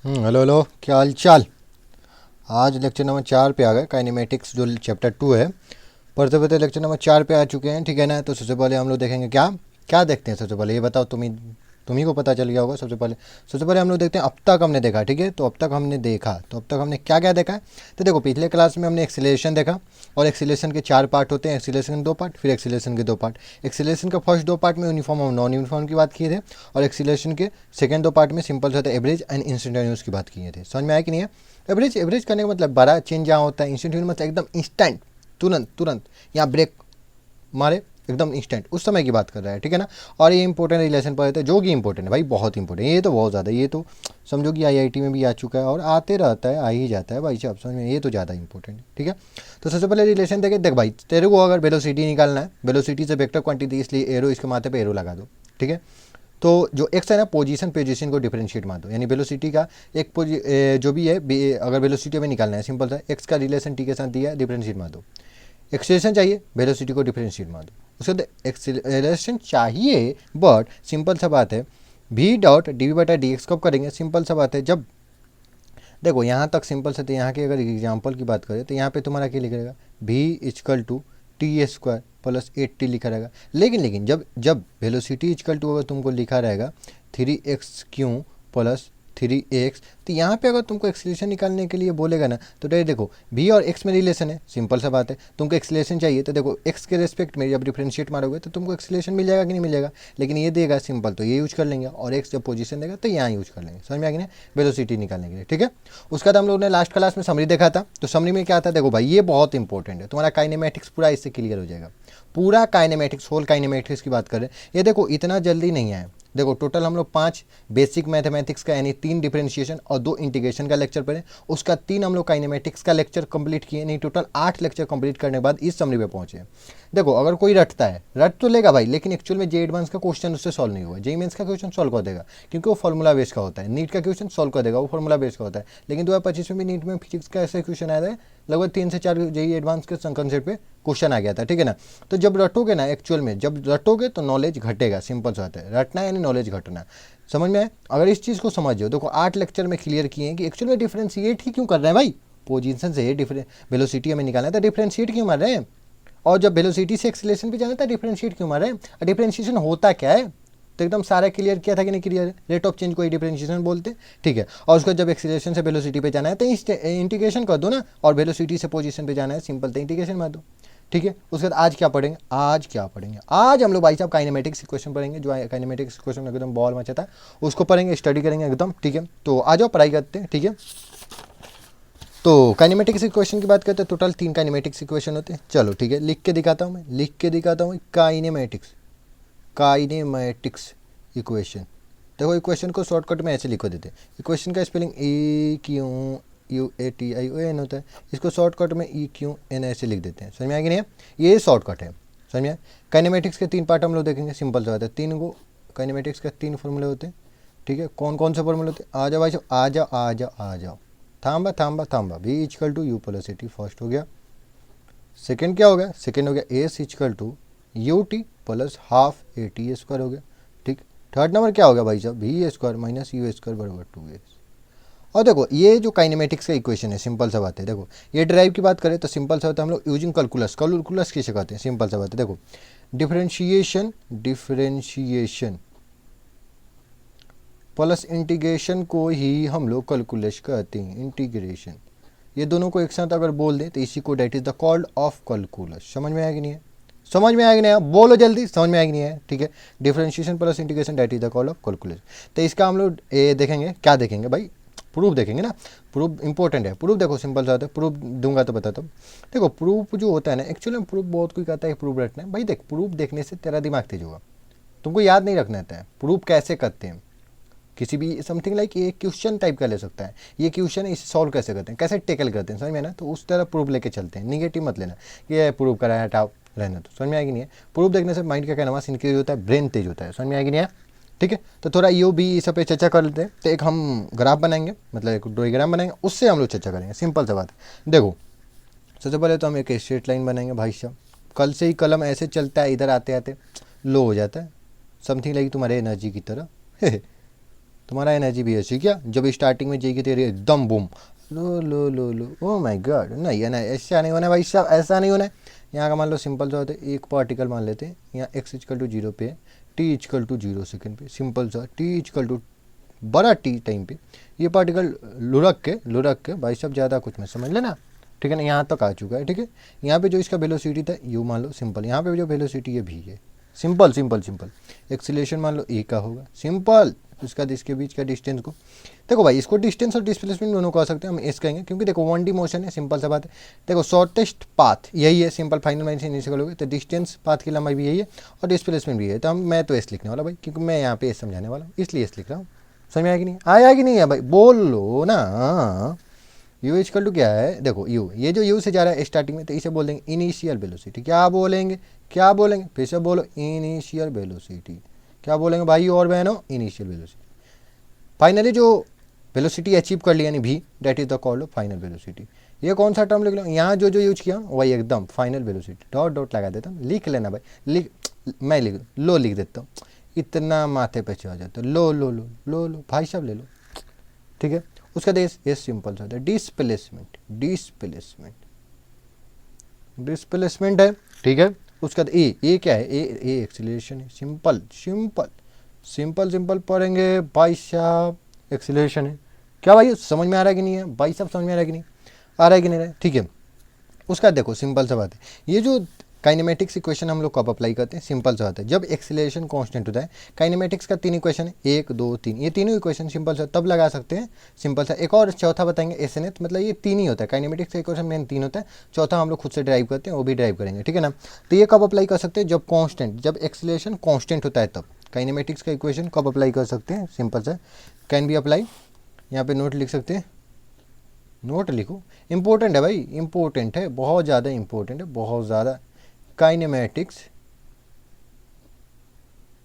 Hello hello, क्या हाल चाल। आज लेक्चर नंबर 4 पे आ गए, काइनेमेटिक्स जो चैप्टर 2 है। पढ़ते पढ़ते लेक्चर नंबर 4 पे आ चुके हैं, ठीक है ना। तो सबसे पहले हम लोग देखेंगे क्या क्या देखते हैं। सबसे पहले ये बताओ, तुम्ही को पता चल गया होगा। सबसे पहले हम लोग देखते हैं अब तक हमने देखा, ठीक है। तो अब तक हमने देखा, तो अब तक हमने क्या क्या देखा है। तो देखो, पिछले क्लास में हमने एक्सीलरेशन देखा, और एक्सीलरेशन के 4 पार्ट होते हैं। एक्सीलरेशन के 2 पार्ट, फिर एक्सीलरेशन के 2 पार्ट। एक्सीलरेशन का फर्स्ट 2 पार्ट में यूनिफॉर्म और नॉन यूनिफॉर्म की बात किए थे, और एक्सीलरेशन के सेकेंड 2 पार्ट में सिंपल से एवरेज एंड इंस्टेंटेनियस की बात किए थे। समझ में आया कि नहीं है। एवरेज एवरेज करने का मतलब बड़ा चेंज जहाँ होता है, इंस्टेंटेनियस मतलब एकदम इंस्टेंट, तुरंत तुरंत, यहाँ ब्रेक मारे, एकदम इंस्टेंट, उस समय की बात कर रहा है, ठीक है ना। और ये इंपॉर्टेंट रिलेशन पर है, जो कि इंपॉर्टेंट है भाई, बहुत इंपॉर्टेंट, ये तो बहुत ज़्यादा, ये तो समझो कि आईआईटी में भी आ चुका है और आते रहता है, आ ही जाता है भाई साहब, समझ में, ये तो ज़्यादा इंपॉर्टेंट है, ठीक है। तो सबसे पहले रिलेशन देखे, देख भाई, तेरे को अगर वेलोसिटी निकालना है, वेलोसिटी से वेक्टर क्वांटिटी, इसलिए एरो इसके माथे पे एरो लगा दो, ठीक है। तो जो एक्स है ना, पोजीशन को डिफरेंशिएट मार दो, यानी वेलोसिटी का एक जो भी है, अगर वेलोसिटी हमें निकालना है, सिंपल सा एक्स का रिलेशन टी के साथ दिया है, डिफरेंशिएट मार दो। एक्सेलरेशन चाहिए, वेलोसिटी को डिफरेंशिएट मार दो। उसके बाद एक्सेलरेशन चाहिए, बट सिंपल सा बात है, v डॉट डी वी बटा डी एक्स कब करेंगे, सिंपल सा बात है, जब देखो यहाँ तक सिंपल से, तो यहाँ की अगर एग्जांपल की बात करें तो यहाँ पे तुम्हारा क्या लिखा रहेगा, v equal to t square plus 8t लिखा रहेगा। लेकिन जब जब वेलोसिटी इजकल टू अगर तुमको लिखा रहेगा 3x³ प्लस 3x, तो यहाँ पे अगर तुमको एक्सीलरेशन निकालने के लिए बोलेगा ना, तो देखो v और x में रिलेशन है, सिंपल सा बात है, तुमको एक्सीलरेशन चाहिए, तो देखो x के रेस्पेक्ट में जब डिफरेंशिएट मारोगे तो तुमको एक्सीलरेशन मिल जाएगा कि नहीं मिलेगा। लेकिन ये देगा सिंपल, तो ये यूज कर लेंगे, और x जब पोजीशन देगा तो यहाँ यूज कर लेंगे। समझ में आ गया ना, वेलोसिटी निकालने के लिए, ठीक है। उसके बाद हम लोगों ने लास्ट क्लास में समरी देखा था, तो समरी में क्या था, देखो भाई ये बहुत इंपॉर्टेंट है, तुम्हारा काइनेमेटिक्स पूरा इससे क्लियर हो जाएगा। पूरा काइनेमेटिक्स, होल काइनेमेटिक्स की बात करें, ये देखो इतना जल्दी नहीं आया। देखो टोटल हम लोग 5 बेसिक मैथमेटिक्स का, यानी 3 डिफरेंशिएशन और 2 इंटीग्रेशन का लेक्चर पढ़े, उसका 3 हम लोग काइनेमेटिक्स का लेक्चर कंप्लीट किए, नहीं टोटल 8 लेक्चर कंप्लीट करने के बाद इस समरी पे पहुंचे। देखो अगर कोई रटता है, रट तो लेगा भाई, लेकिन एक्चुअल में जे एडवांस का क्वेश्चन उससे सॉल्व नहीं होगा, जे मेंस का क्वेश्चन सॉल्व कर देगा, क्योंकि वो फॉर्मूला बेस का होता है। नीट का क्वेश्चन सॉल्व कर देगा, वो फॉर्मूला बेस का होता है। लेकिन 2025 में भी नीट में फिजिक्स का ऐसा क्वेश्चन आया था, लगभग 3 से 4 जेई एडवांस के कंसेप्ट पे क्वेश्चन आ गया था, ठीक है ना। तो जब रटोगे ना, एक्चुअल में जब रटोगे तो नॉलेज घटेगा, सिंपल सा होता है, रटना यानी नॉलेज घटना। समझ में आए, अगर इस चीज़ को समझो, देखो 8 लेक्चर में क्लियर किए हैं कि एक्चुअल में डिफरेंशिएट ही क्यों कर रहे हैं भाई, पोजीशन से वेलोसिटी हमें निकालना है, तो डिफरेंशिएट क्यों मार रहे हैं, और जब वेलोसिटी से एक्सीलरेशन पे जाना था डिफरेंशिएट क्यों मार रहे हैं, डिफरेंशिएशन होता क्या है, तो एकदम सारा क्लियर किया था कि नहीं क्लियर, रेट ऑफ चेंज को ही डिफरेंशिएशन बोलते हैं, ठीक है। और उसको जब एक्सीलरेशन से वेलोसिटी पे जाना है तो इंटीग्रेशन कर दो ना, और वेलोसिटी से पोजीशन पे जाना है, सिंपल तो इंटीग्रेशन मार दो, ठीक है। उसके बाद आज हम लोग भाई साहब काइनेमेटिक्स क्वेश्चन पढ़ेंगे, जो काइनेमेटिक्स क्वेश्चन एकदम बॉल मचा था, उसको पढ़ेंगे, स्टडी करेंगे एकदम, ठीक है। तो आ जाओ पढ़ाई करते हैं, ठीक है। तो काइनेमेटिक्स इक्वेशन की बात करते हैं, टोटल 3 काइनेमेटिक्स इक्वेशन होते हैं। चलो ठीक है, लिख के दिखाता हूँ मैं, काइनेमेटिक्स इक्वेशन। देखो इक्वेशन को शॉर्टकट में ऐसे लिखो देते हैं, इक्वेशन का स्पेलिंग EQUATION होता है, इसको शॉर्टकट में EQN ऐसे लिख देते हैं। समझ में आएगी नहीं है, ये शॉर्टकट है, समझ में आए। काइनेमेटिक्स के 3 पार्ट हम लोग देखेंगे, सिंपल सा होता है, 3 को काइनेमेटिक्स के 3 फॉर्मूले होते हैं, ठीक है। कौन कौन से फॉर्मूले होते हैं, आ जाओ भाई साहब, आ जाओ। थाम्बा v equal to you plus a t, first हो गया। सेकेंड क्या हो गया, सेकेंड हो गया s equal to U T plus half A T square हो गया, ठीक। थर्ड नंबर क्या हो गया भाई साहब, v square minus u square बराबर 2s। और देखो ये जो काइनेमेटिक्स का इक्वेशन है, सिंपल सा बात है, देखो ये ड्राइव की बात करें तो सिंपल सा होता है, हम लोग यूजिंग कैलकुलस किसे कहते हैं, सिंपल सा बात है, देखो डिफरेंशिएशन प्लस इंटीग्रेशन को ही हम लोग कैलकुलस कहते हैं, इंटीग्रेशन, ये दोनों को एक साथ अगर बोल दें तो इसी को that is the called of calculus. समझ में आएगी नहीं है, समझ में आएगी नहीं है, बोलो जल्दी, समझ में आएगी नहीं है, ठीक है। Differentiation plus integration that is the called of calculus. तो इसका हम लोग देखेंगे, क्या देखेंगे भाई, प्रूफ देखेंगे ना, प्रूफ इंपॉर्टेंट है। प्रूफ देखो सिंपल सा होता है, प्रूफ दूंगा तो बताता हूँ। देखो प्रूफ जो होता है ना, एक्चुअली में प्रूफ बहुत कोई कहता है प्रूफ रटना है, भाई देख प्रूफ देखने से तेरा दिमाग तेज होगा, तुमको याद नहीं रखना होता है प्रूफ कैसे करते हैं। किसी भी समथिंग लाइक ये क्वेश्चन टाइप का ले सकता है, ये क्वेश्चन है, इसे सॉल्व कैसे करते हैं, कैसे टेकल करते हैं, समझ में ना। तो उस तरह प्रूफ लेके चलते हैं, निगेटिव मत लेना कि ये प्रूफ करा है हटाओ रहना, तो समझ में आएगी नहीं है। प्रूफ देखने से माइंड का क्या नाम इंक्रीज होता है, ब्रेन तेज होता है, समझ में आएगी नहीं है, ठीक है। तो थोड़ा यो भी इस पे चर्चा कर लेते हैं। तो एक हम ग्राफ बनाएंगे, मतलब एक डायग्राम बनाएंगे, उससे हम लोग चर्चा करेंगे, सिंपल सा बात है। देखो सबसे पहले तो हम एक स्ट्रेट लाइन बनाएंगे भाई साहब, कल से ही कलम ऐसे चलता है, इधर आते आते लो हो जाता है, समथिंग लाइक तुम्हारे एनर्जी की तरह तुम्हारा एनर्जी भी ऐसी क्या, जब स्टार्टिंग में जाएगी तेरी एकदम boom, low low low low, O my God, नहीं है ना, ऐसा नहीं होना है भाई साहब, ऐसा नहीं होना है। यहाँ का मान लो सिंपल सा होता है, एक पार्टिकल मान लेते हैं, यहाँ x इक्वल टू 0 पे है, t इक्वल टू 0 सेकेंड पे, सिंपल सा t इक्वल टू बड़ा टी टाइम पे ये पार्टिकल लुढ़क के भाई साहब ज़्यादा कुछ मत समझ लेना, ठीक है ना, यहाँ तक आ चुका है, ठीक है। यहाँ पे जो इसका वेलोसिटी था यू मान लो सिंपल, यहाँ पे जो वेलोसिटी है भी है सिंपल सिंपल सिंपल, एक्सीलरेशन मान लो ए का होगा सिंपल, उसका इसके बीच का डिस्टेंस को देखो भाई, इसको डिस्टेंस और डिस्प्लेसमेंट दोनों कह सकते हैं हम, इस कहेंगे क्योंकि देखो 1D मोशन है, सिंपल सा बात है। देखो शॉर्टेस्ट पाथ यही है, सिंपल फाइनल माइनस इनिशियल करोगे तो डिस्टेंस पाथ की लंबाई भी यही है और डिस्प्लेसमेंट भी है, तो मैं तो एस लिखने वाला भाई, क्योंकि मैं यहाँ पे एस समझाने वाला हूँ इसलिए एस लिख रहा हूँ। समझ में आया कि नहीं, आया कि नहीं है भाई, बोल लो ना। यू इक्वल टू क्या है, देखो यू, ये जो यू से जा रहा है स्टार्टिंग में, तो इसे बोल देंगे इनिशियल वेलोसिटी। क्या बोलेंगे, क्या बोलेंगे, फिर से बोलो, इनिशियल वेलोसिटी। क्या बोलेंगे भाई और बहनों, इनिशियल वेलोसिटी। फाइनली जो वेलोसिटी अचीव कर लिया यानी भी, that is the called of final velocity. ये कौन सा टर्म लिख लो, यहाँ जो जो यूज किया वही एकदम फाइनल वेलोसिटी, डॉट डॉट लगा देता हूँ, लिख लेना भाई, लिख, मैं लिख लो लिख देता हूँ, इतना माथे पे चढ़ जाता है, लो लो लो लो लो भाई साहब ले लो, ठीक है। उसका देश ये सिंपल सा होता है, डिस्प्लेसमेंट डिस्प्लेसमेंट डिस्प्लेसमेंट है, ठीक है। उसका ए क्या है, ए एक्सीलरेशन है, सिंपल सिंपल सिंपल सिंपल पढ़ेंगे भाई साहब, एक्सीलरेशन है। क्या भाई समझ में आ रहा है कि नहीं है भाई साहब, समझ में आ रहा है कि नहीं आ रहा है कि नहीं, ठीक है। उसका देखो सिंपल सा बात है, ये जो काइनेमेटिक्स इक्वेशन हम लोग कब अप्लाई करते हैं, सिंपल सा होता है जब एक्सीलरेशन कांस्टेंट होता है। काइनेमेटिक्स का 3 इक्वेशन है, 1 2 3, ये तीनों इक्वेशन सिंपल सा तब लगा सकते हैं, सिंपल सा। एक और चौथा बताएंगे एसएनएच, मतलब ये 3 ही होता है, काइनेमेटिक्स का इक्वेशन मेन 3 होता है, चौथा हम लोग खुद से ड्राइव करते हैं, वो भी ड्राइव करेंगे, ठीक है ना। तो ये कब अप्लाई कर सकते हैं, जब कॉन्स्टेंट, जब एक्सीलरेशन कॉन्स्टेंट होता है तब काइनेमेटिक्स का इक्वेशन कब अप्लाई कर सकते हैं, सिंपल सा कैन बी अप्लाई। यहाँ पे नोट लिख सकते हैं, नोट लिखो, इंपॉर्टेंट है भाई, इंपॉर्टेंट है, बहुत ज़्यादा इंपॉर्टेंट है, बहुत ज़्यादा। Kinematics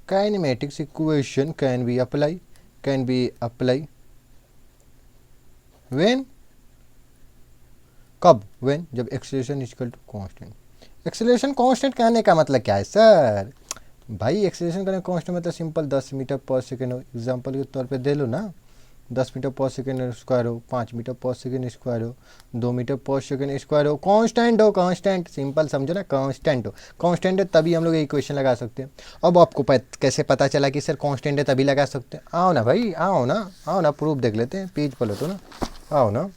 kinematics equation can be apply when, कब, व्हेन जब acceleration equal to constant. Acceleration constant कहने का मतलब क्या है सर, भाई एक्सीलरेशन करने कांस्टेंट मतलब सिंपल 10 मीटर पर सेकेंड हो, एग्जांपल के तौर पे दे लो ना, 10 मीटर पर सेकेंड स्क्वायर हो, 5 मीटर पर सेकेंड स्क्वायर हो, 2 मीटर पर सेकेंड स्क्वायर हो, कांस्टेंट हो, कांस्टेंट सिंपल समझो ना, कांस्टेंट हो, कांस्टेंट है तभी हम लोग ये इक्वेशन लगा सकते हैं। अब आपको कैसे पता चला कि सर कांस्टेंट है तभी लगा सकते हैं, आओ ना भाई, आओ ना प्रूफ देख लेते हैं, पेज पलटो ना, आओ ना।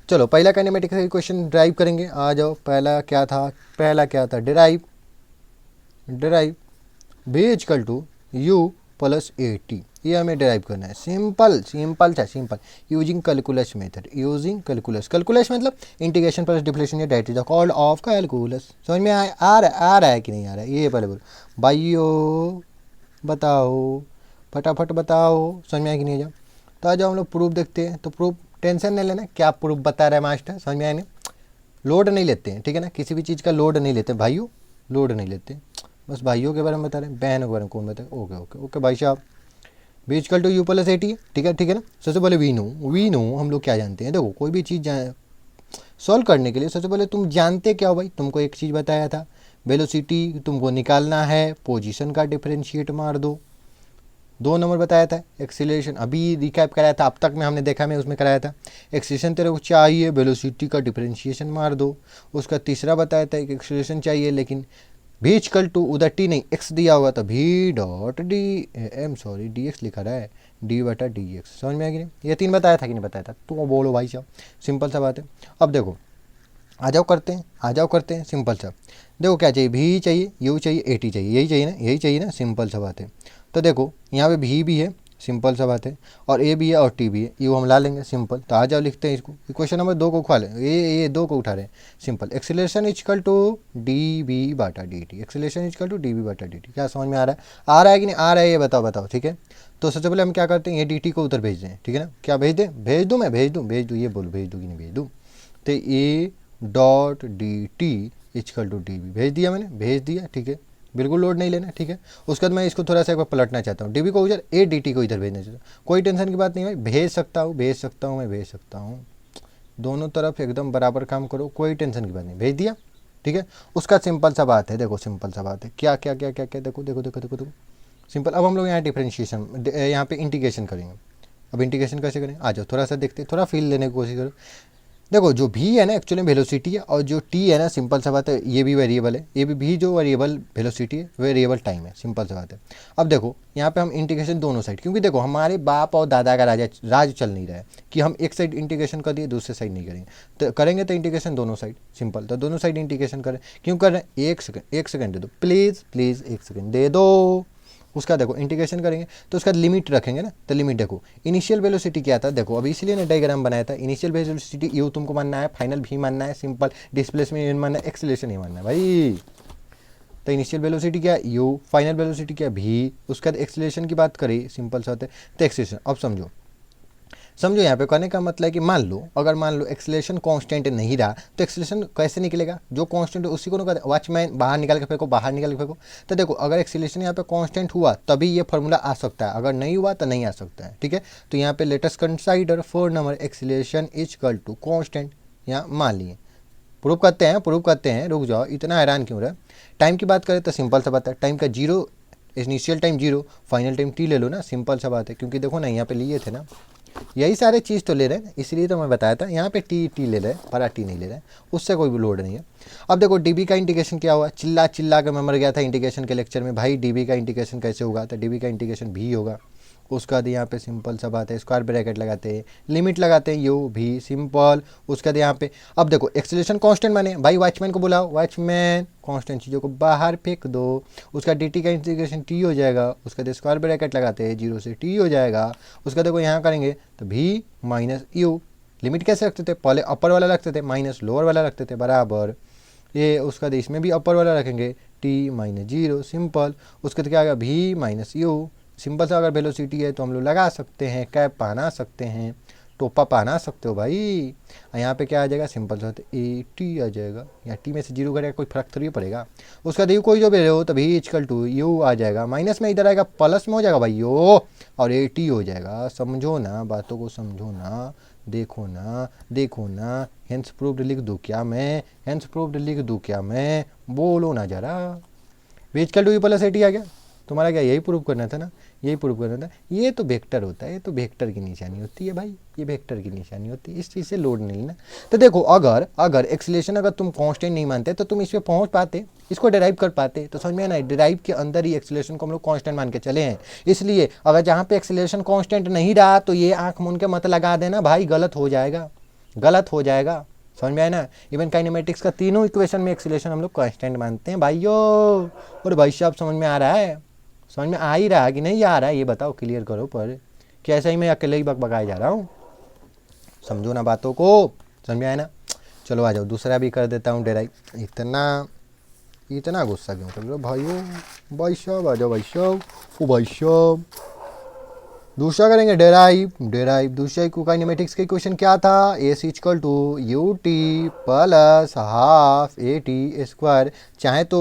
चलो पहला काइनेमेटिक्स का इक्वेशन ड्राइव करेंगे, आ जाओ। पहला क्या था, derive v equal to you plus A T, ये हमें ड्राइव करना है, simple using calculus method, using calculus मतलब integration plus differentiation, that is the called of calculus. समझ में आ रहा है कि नहीं आ रहा है, ये पहले बोलो भाइयों, बताओ फटाफट बताओ, समझ में आया कि नहीं। जाओ तो आ जाओ हम लोग प्रूफ देखते हैं। तो प्रूफ टेंशन नहीं लेना, क्या प्रूफ बता रहा है मास्टर, समझ में आया नहीं, लोड नहीं लेते हैं, ठीक है ना, किसी भी चीज़ का लोड नहीं लेते भाइयों, लोड नहीं लेते, बस भाइयों के बारे में बता रहे हैं, बहनों के बारे में कौन बताए। ओके ओके ओके भाई साहब, v equal to you plus A t, ठीक है ना। सबसे पहले वी नो हम लोग क्या जानते हैं, देखो कोई भी चीज़ सॉल्व करने के लिए सबसे पहले तुम जानते क्या हो भाई, तुमको एक चीज़ बताया था, वेलोसिटी तुमको निकालना है, पोजीशन का डिफरेंशिएट मार दो। 2 नंबर बताया था एक्सीलरेशन, अभी रिकैप कराया था, अब तक में हमने देखा, मैं उसमें कराया था एक्सीलरेशन तेरे को चाहिए, वेलोसिटी का डिफरेंशिएशन मार दो। उसका तीसरा बताया था एक्सीलरेशन चाहिए लेकिन v इक्वल टू, उधर टी नहीं x दिया होगा तो v dot d M, sorry d x लिखा रहा है, डी बटा डी एक्स। समझ में आया कि नहीं, ये 3 बताया था कि नहीं बताया था, तो बोलो भाई साहब, सिंपल सा बात है। अब देखो आ जाओ करते हैं सिंपल सा। देखो क्या चाहिए, v चाहिए, u चाहिए, ए टी चाहिए, यही चाहिए ना, सिंपल सा बात है। तो देखो यहाँ पे v भी है, सिंपल सा बात है, और ए भी है और टी भी है, यू हम ला लेंगे सिंपल। तो आ जाओ लिखते हैं इसको, इक्वेशन नंबर 2 को उठा लें, ये 2 को उठा रहे हैं, simple acceleration equal to d v बाटा d t, acceleration equal to d v बाटा डी टी। क्या समझ में आ रहा है कि नहीं आ रहा है, ये बताओ, ठीक है। तो सबसे पहले हम क्या करते हैं, ये डी टी को उधर भेज दें, ठीक है ना, क्या भेज दूँ मैं, भेज दूँ, ये बोलो भेज दूँ कि नहीं भेज दूँ। तो a dot D t equal to d v भेज दिया मैंने, भेज दिया, ठीक है, बिल्कुल लोड नहीं लेना, ठीक है। उसके बाद मैं इसको थोड़ा सा एक बार पलटना चाहता हूँ, डीबी को उधर, ए डी टी को इधर भेजना चाहता हूँ, कोई टेंशन की बात नहीं भाई, भेज सकता हूँ, दोनों तरफ एकदम बराबर काम करो, कोई टेंशन की बात नहीं, भेज दिया, ठीक है। उसका सिंपल सा बात है, देखो सिंपल सा बात है, क्या क्या क्या क्या क्या, देखो सिंपल। अब हम लोग यहाँ डिफरेंशिएशन, यहाँ पे इंटीग्रेशन करेंगे। अब इंटीग्रेशन कैसे करें, आ जाओ थोड़ा सा देखते, थोड़ा फील लेने की कोशिश करो। देखो जो भी है ना एक्चुअली वेलोसिटी है, और जो टी है ना सिंपल सा बात है ये भी वेरिएबल है, ये भी जो वेरिएबल वेलोसिटी है वेरिएबल टाइम है, सिंपल सा बात है। अब देखो यहाँ पे हम इंटीग्रेशन दोनों साइड, क्योंकि देखो हमारे बाप और दादा का राज चल नहीं रहा है कि हम एक साइड इंटीग्रेशन कर दिए दूसरे साइड नहीं करेंगे, तो करेंगे तो इंटीग्रेशन दोनों साइड, सिंपल। तो दोनों साइड इंटीग्रेशन करें, क्यों कर रहे हैं, एक सेकंड दे दो प्लीज़ प्लीज़, एक सेकंड दे दो। उसका देखो इंटीग्रेशन करेंगे तो उसका लिमिट रखेंगे ना, तो लिमिट देखो इनिशियल वेलोसिटी क्या था, देखो अभी इसलिए ना डायग्राम बनाया था, इनिशियल वेलोसिटी यू तुमको मानना है, फाइनल भी मानना है, सिंपल डिस्प्लेसमेंट मानना है, एक्सेलरेशन नहीं मानना है भाई। तो इनिशियल वेलोसिटी क्या यू, फाइनल वेलोसिटी क्या भी, उसका एक्सेलरेशन की बात करें सिंपल सा होता है, तो एक्सेलरेशन। अब समझो यहाँ पे कहने का मतलब है कि मान लो, अगर मान लो एक्सेलरेशन कांस्टेंट नहीं रहा तो एक्सेलरेशन कैसे निकलेगा, जो कांस्टेंट है उसी को ना कहते हैं वॉचमैन, बाहर निकाल के फेंको, बाहर निकाल के फेंको। तो देखो अगर एक्सेलरेशन यहाँ पे कांस्टेंट हुआ तभी ये फॉर्मूला आ सकता है, अगर नहीं हुआ तो नहीं आ सकता है, ठीक है। तो यहाँ पे let us consider 4 number acceleration is equal to constant, यहाँ मान लिए। प्रूव करते हैं, रुक जाओ इतना हैरान क्यों रहा। टाइम की बात करें तो सिंपल सा बात है, टाइम का zero, initial time zero, final time T ले लो ना, सिंपल सा बात है। क्योंकि देखो ना यहाँ पे लिए थे ना, यही सारे चीज़ तो ले रहे हैं, इसलिए तो मैं बताया था यहाँ पे टी ले रहे हैं, पर टी नहीं ले रहे हैं, उससे कोई भी लोड नहीं है। अब देखो डीबी का इंटीग्रेशन क्या हुआ, चिल्ला के मैं मर गया था इंटीग्रेशन के लेक्चर में, भाई डीबी का इंटीग्रेशन कैसे होगा, तो डीबी का इंटीग्रेशन भी होगा। उसका बाद यहाँ पे सिंपल सा बात है, स्क्वायर ब्रैकेट लगाते हैं, लिमिट लगाते हैं, यू भी सिंपल। उसका बाद यहाँ पे अब देखो एक्सेलरेशन कांस्टेंट माने, भाई वॉचमैन को बुलाओ, वॉचमैन कांस्टेंट चीज़ों को बाहर फेंक दो। उसका dt का इंटीग्रेशन टी हो जाएगा, उसका बाद स्क्वायर ब्रैकेट लगाते हैं, जीरो से टी हो जाएगा। उसका देखो यहाँ करेंगे तो भी माइनस यू, लिमिट कैसे रखते थे, पहले अपर वाला रखते थे माइनस लोअर वाला रखते थे बराबर ये, उसका इसमें भी अपर वाला रखेंगे टी माइनस जीरो, सिंपल। उसके तो क्या आएगा भी माइनस यू, सिंपल सा। अगर वेलोसिटी है तो हम लोग लगा सकते हैं, कैप पहना सकते हैं, टोपा पहना सकते हो भाई। यहाँ पे क्या आ जाएगा, सिंपल सा ए टी आ जाएगा, या टी में से जीरो करेगा कोई फर्क थोड़ी पड़ेगा। उसका देखो कोई जो भी हो तो भी इक्वल टू यू आ जाएगा, माइनस में इधर आएगा प्लस में हो जाएगा भाई यो, और ए टी हो जाएगा। समझो ना बातों को, समझो ना, देखो ना। हेंस प्रूव्ड लिख दूँ क्या मैं, हेंस प्रूव्ड लिख दूँ क्या मैं, बोलो ना जरा। Equal to you plus A T आ गया, तुम्हारा क्या यही प्रूव करना था ना, यही प्रूव करना था। ये तो वेक्टर होता है, ये तो वेक्टर की निशानी होती है भाई, ये वेक्टर की निशानी होती है, इस चीज़ से लोड नहीं ना। तो देखो अगर एक्सेलरेशन अगर तुम कांस्टेंट नहीं मानते तो तुम इस पर पहुँच पाते, इसको डिराइव कर पाते। तो समझ में ना, डिराइव के अंदर ही एक्सेलरेशन को हम लोग कांस्टेंट मान के चले हैं। इसलिए अगर जहाँ पे एक्सेलरेशन कांस्टेंट नहीं रहा तो ये आँख मूंद के मत लगा देना भाई, गलत हो जाएगा, गलत हो जाएगा। समझ में आया ना। इवन काइनेमेटिक्स का तीनों इक्वेशन में एक्सेलरेशन हम लोग कांस्टेंट मानते हैं भाइयों। और भाई साहब समझ में आ रहा है, समझ में आ ही रहा है कि नहीं आ रहा है, ये बताओ, क्लियर करो। पर क्या ऐसा ही मैं अकेले ही बकबकाए जा रहा हूँ, समझो ना बातों को, समझ में आया ना। चलो आ जाओ दूसरा भी कर देता हूँ डिराइव। इतना गुस्सा क्यों कर रहे हो भाइयों, भाई साहब आ जाओ भाई साहब, ओ भाई साहब। दूसरा करेंगे डेराइव। दूसरा काइनेमेटिक्स का इक्वेशन क्या था, s equal to U T plus half A T square. चाहे तो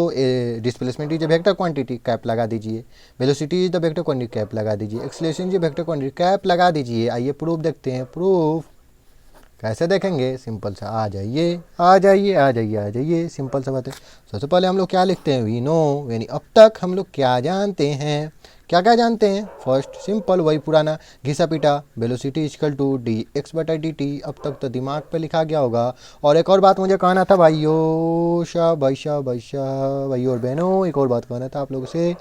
displacement is vector quantity, cap लगा दीजिए, velocity is the vector quantity, cap लगा दीजिए, acceleration is vector quantity, cap लगा दीजिए। आइए प्रूफ देखते हैं, प्रूफ कैसे देखेंगे, सिंपल सा आ जाइए, सिंपल सा बात है। सबसे पहले हम लोग क्या लिखते हैं, वी नो, यानी अब तक हम लोग क्या जानते हैं, क्या जानते हैं। फर्स्ट सिंपल वही पुराना घिसा पीटा, velocity equal to D x बटा डी टी, अब तक तो दिमाग पे लिखा गया होगा। और एक और बात मुझे कहना था भाइयों, भाई और बहनों, एक और बात कहना था आप लोगों से।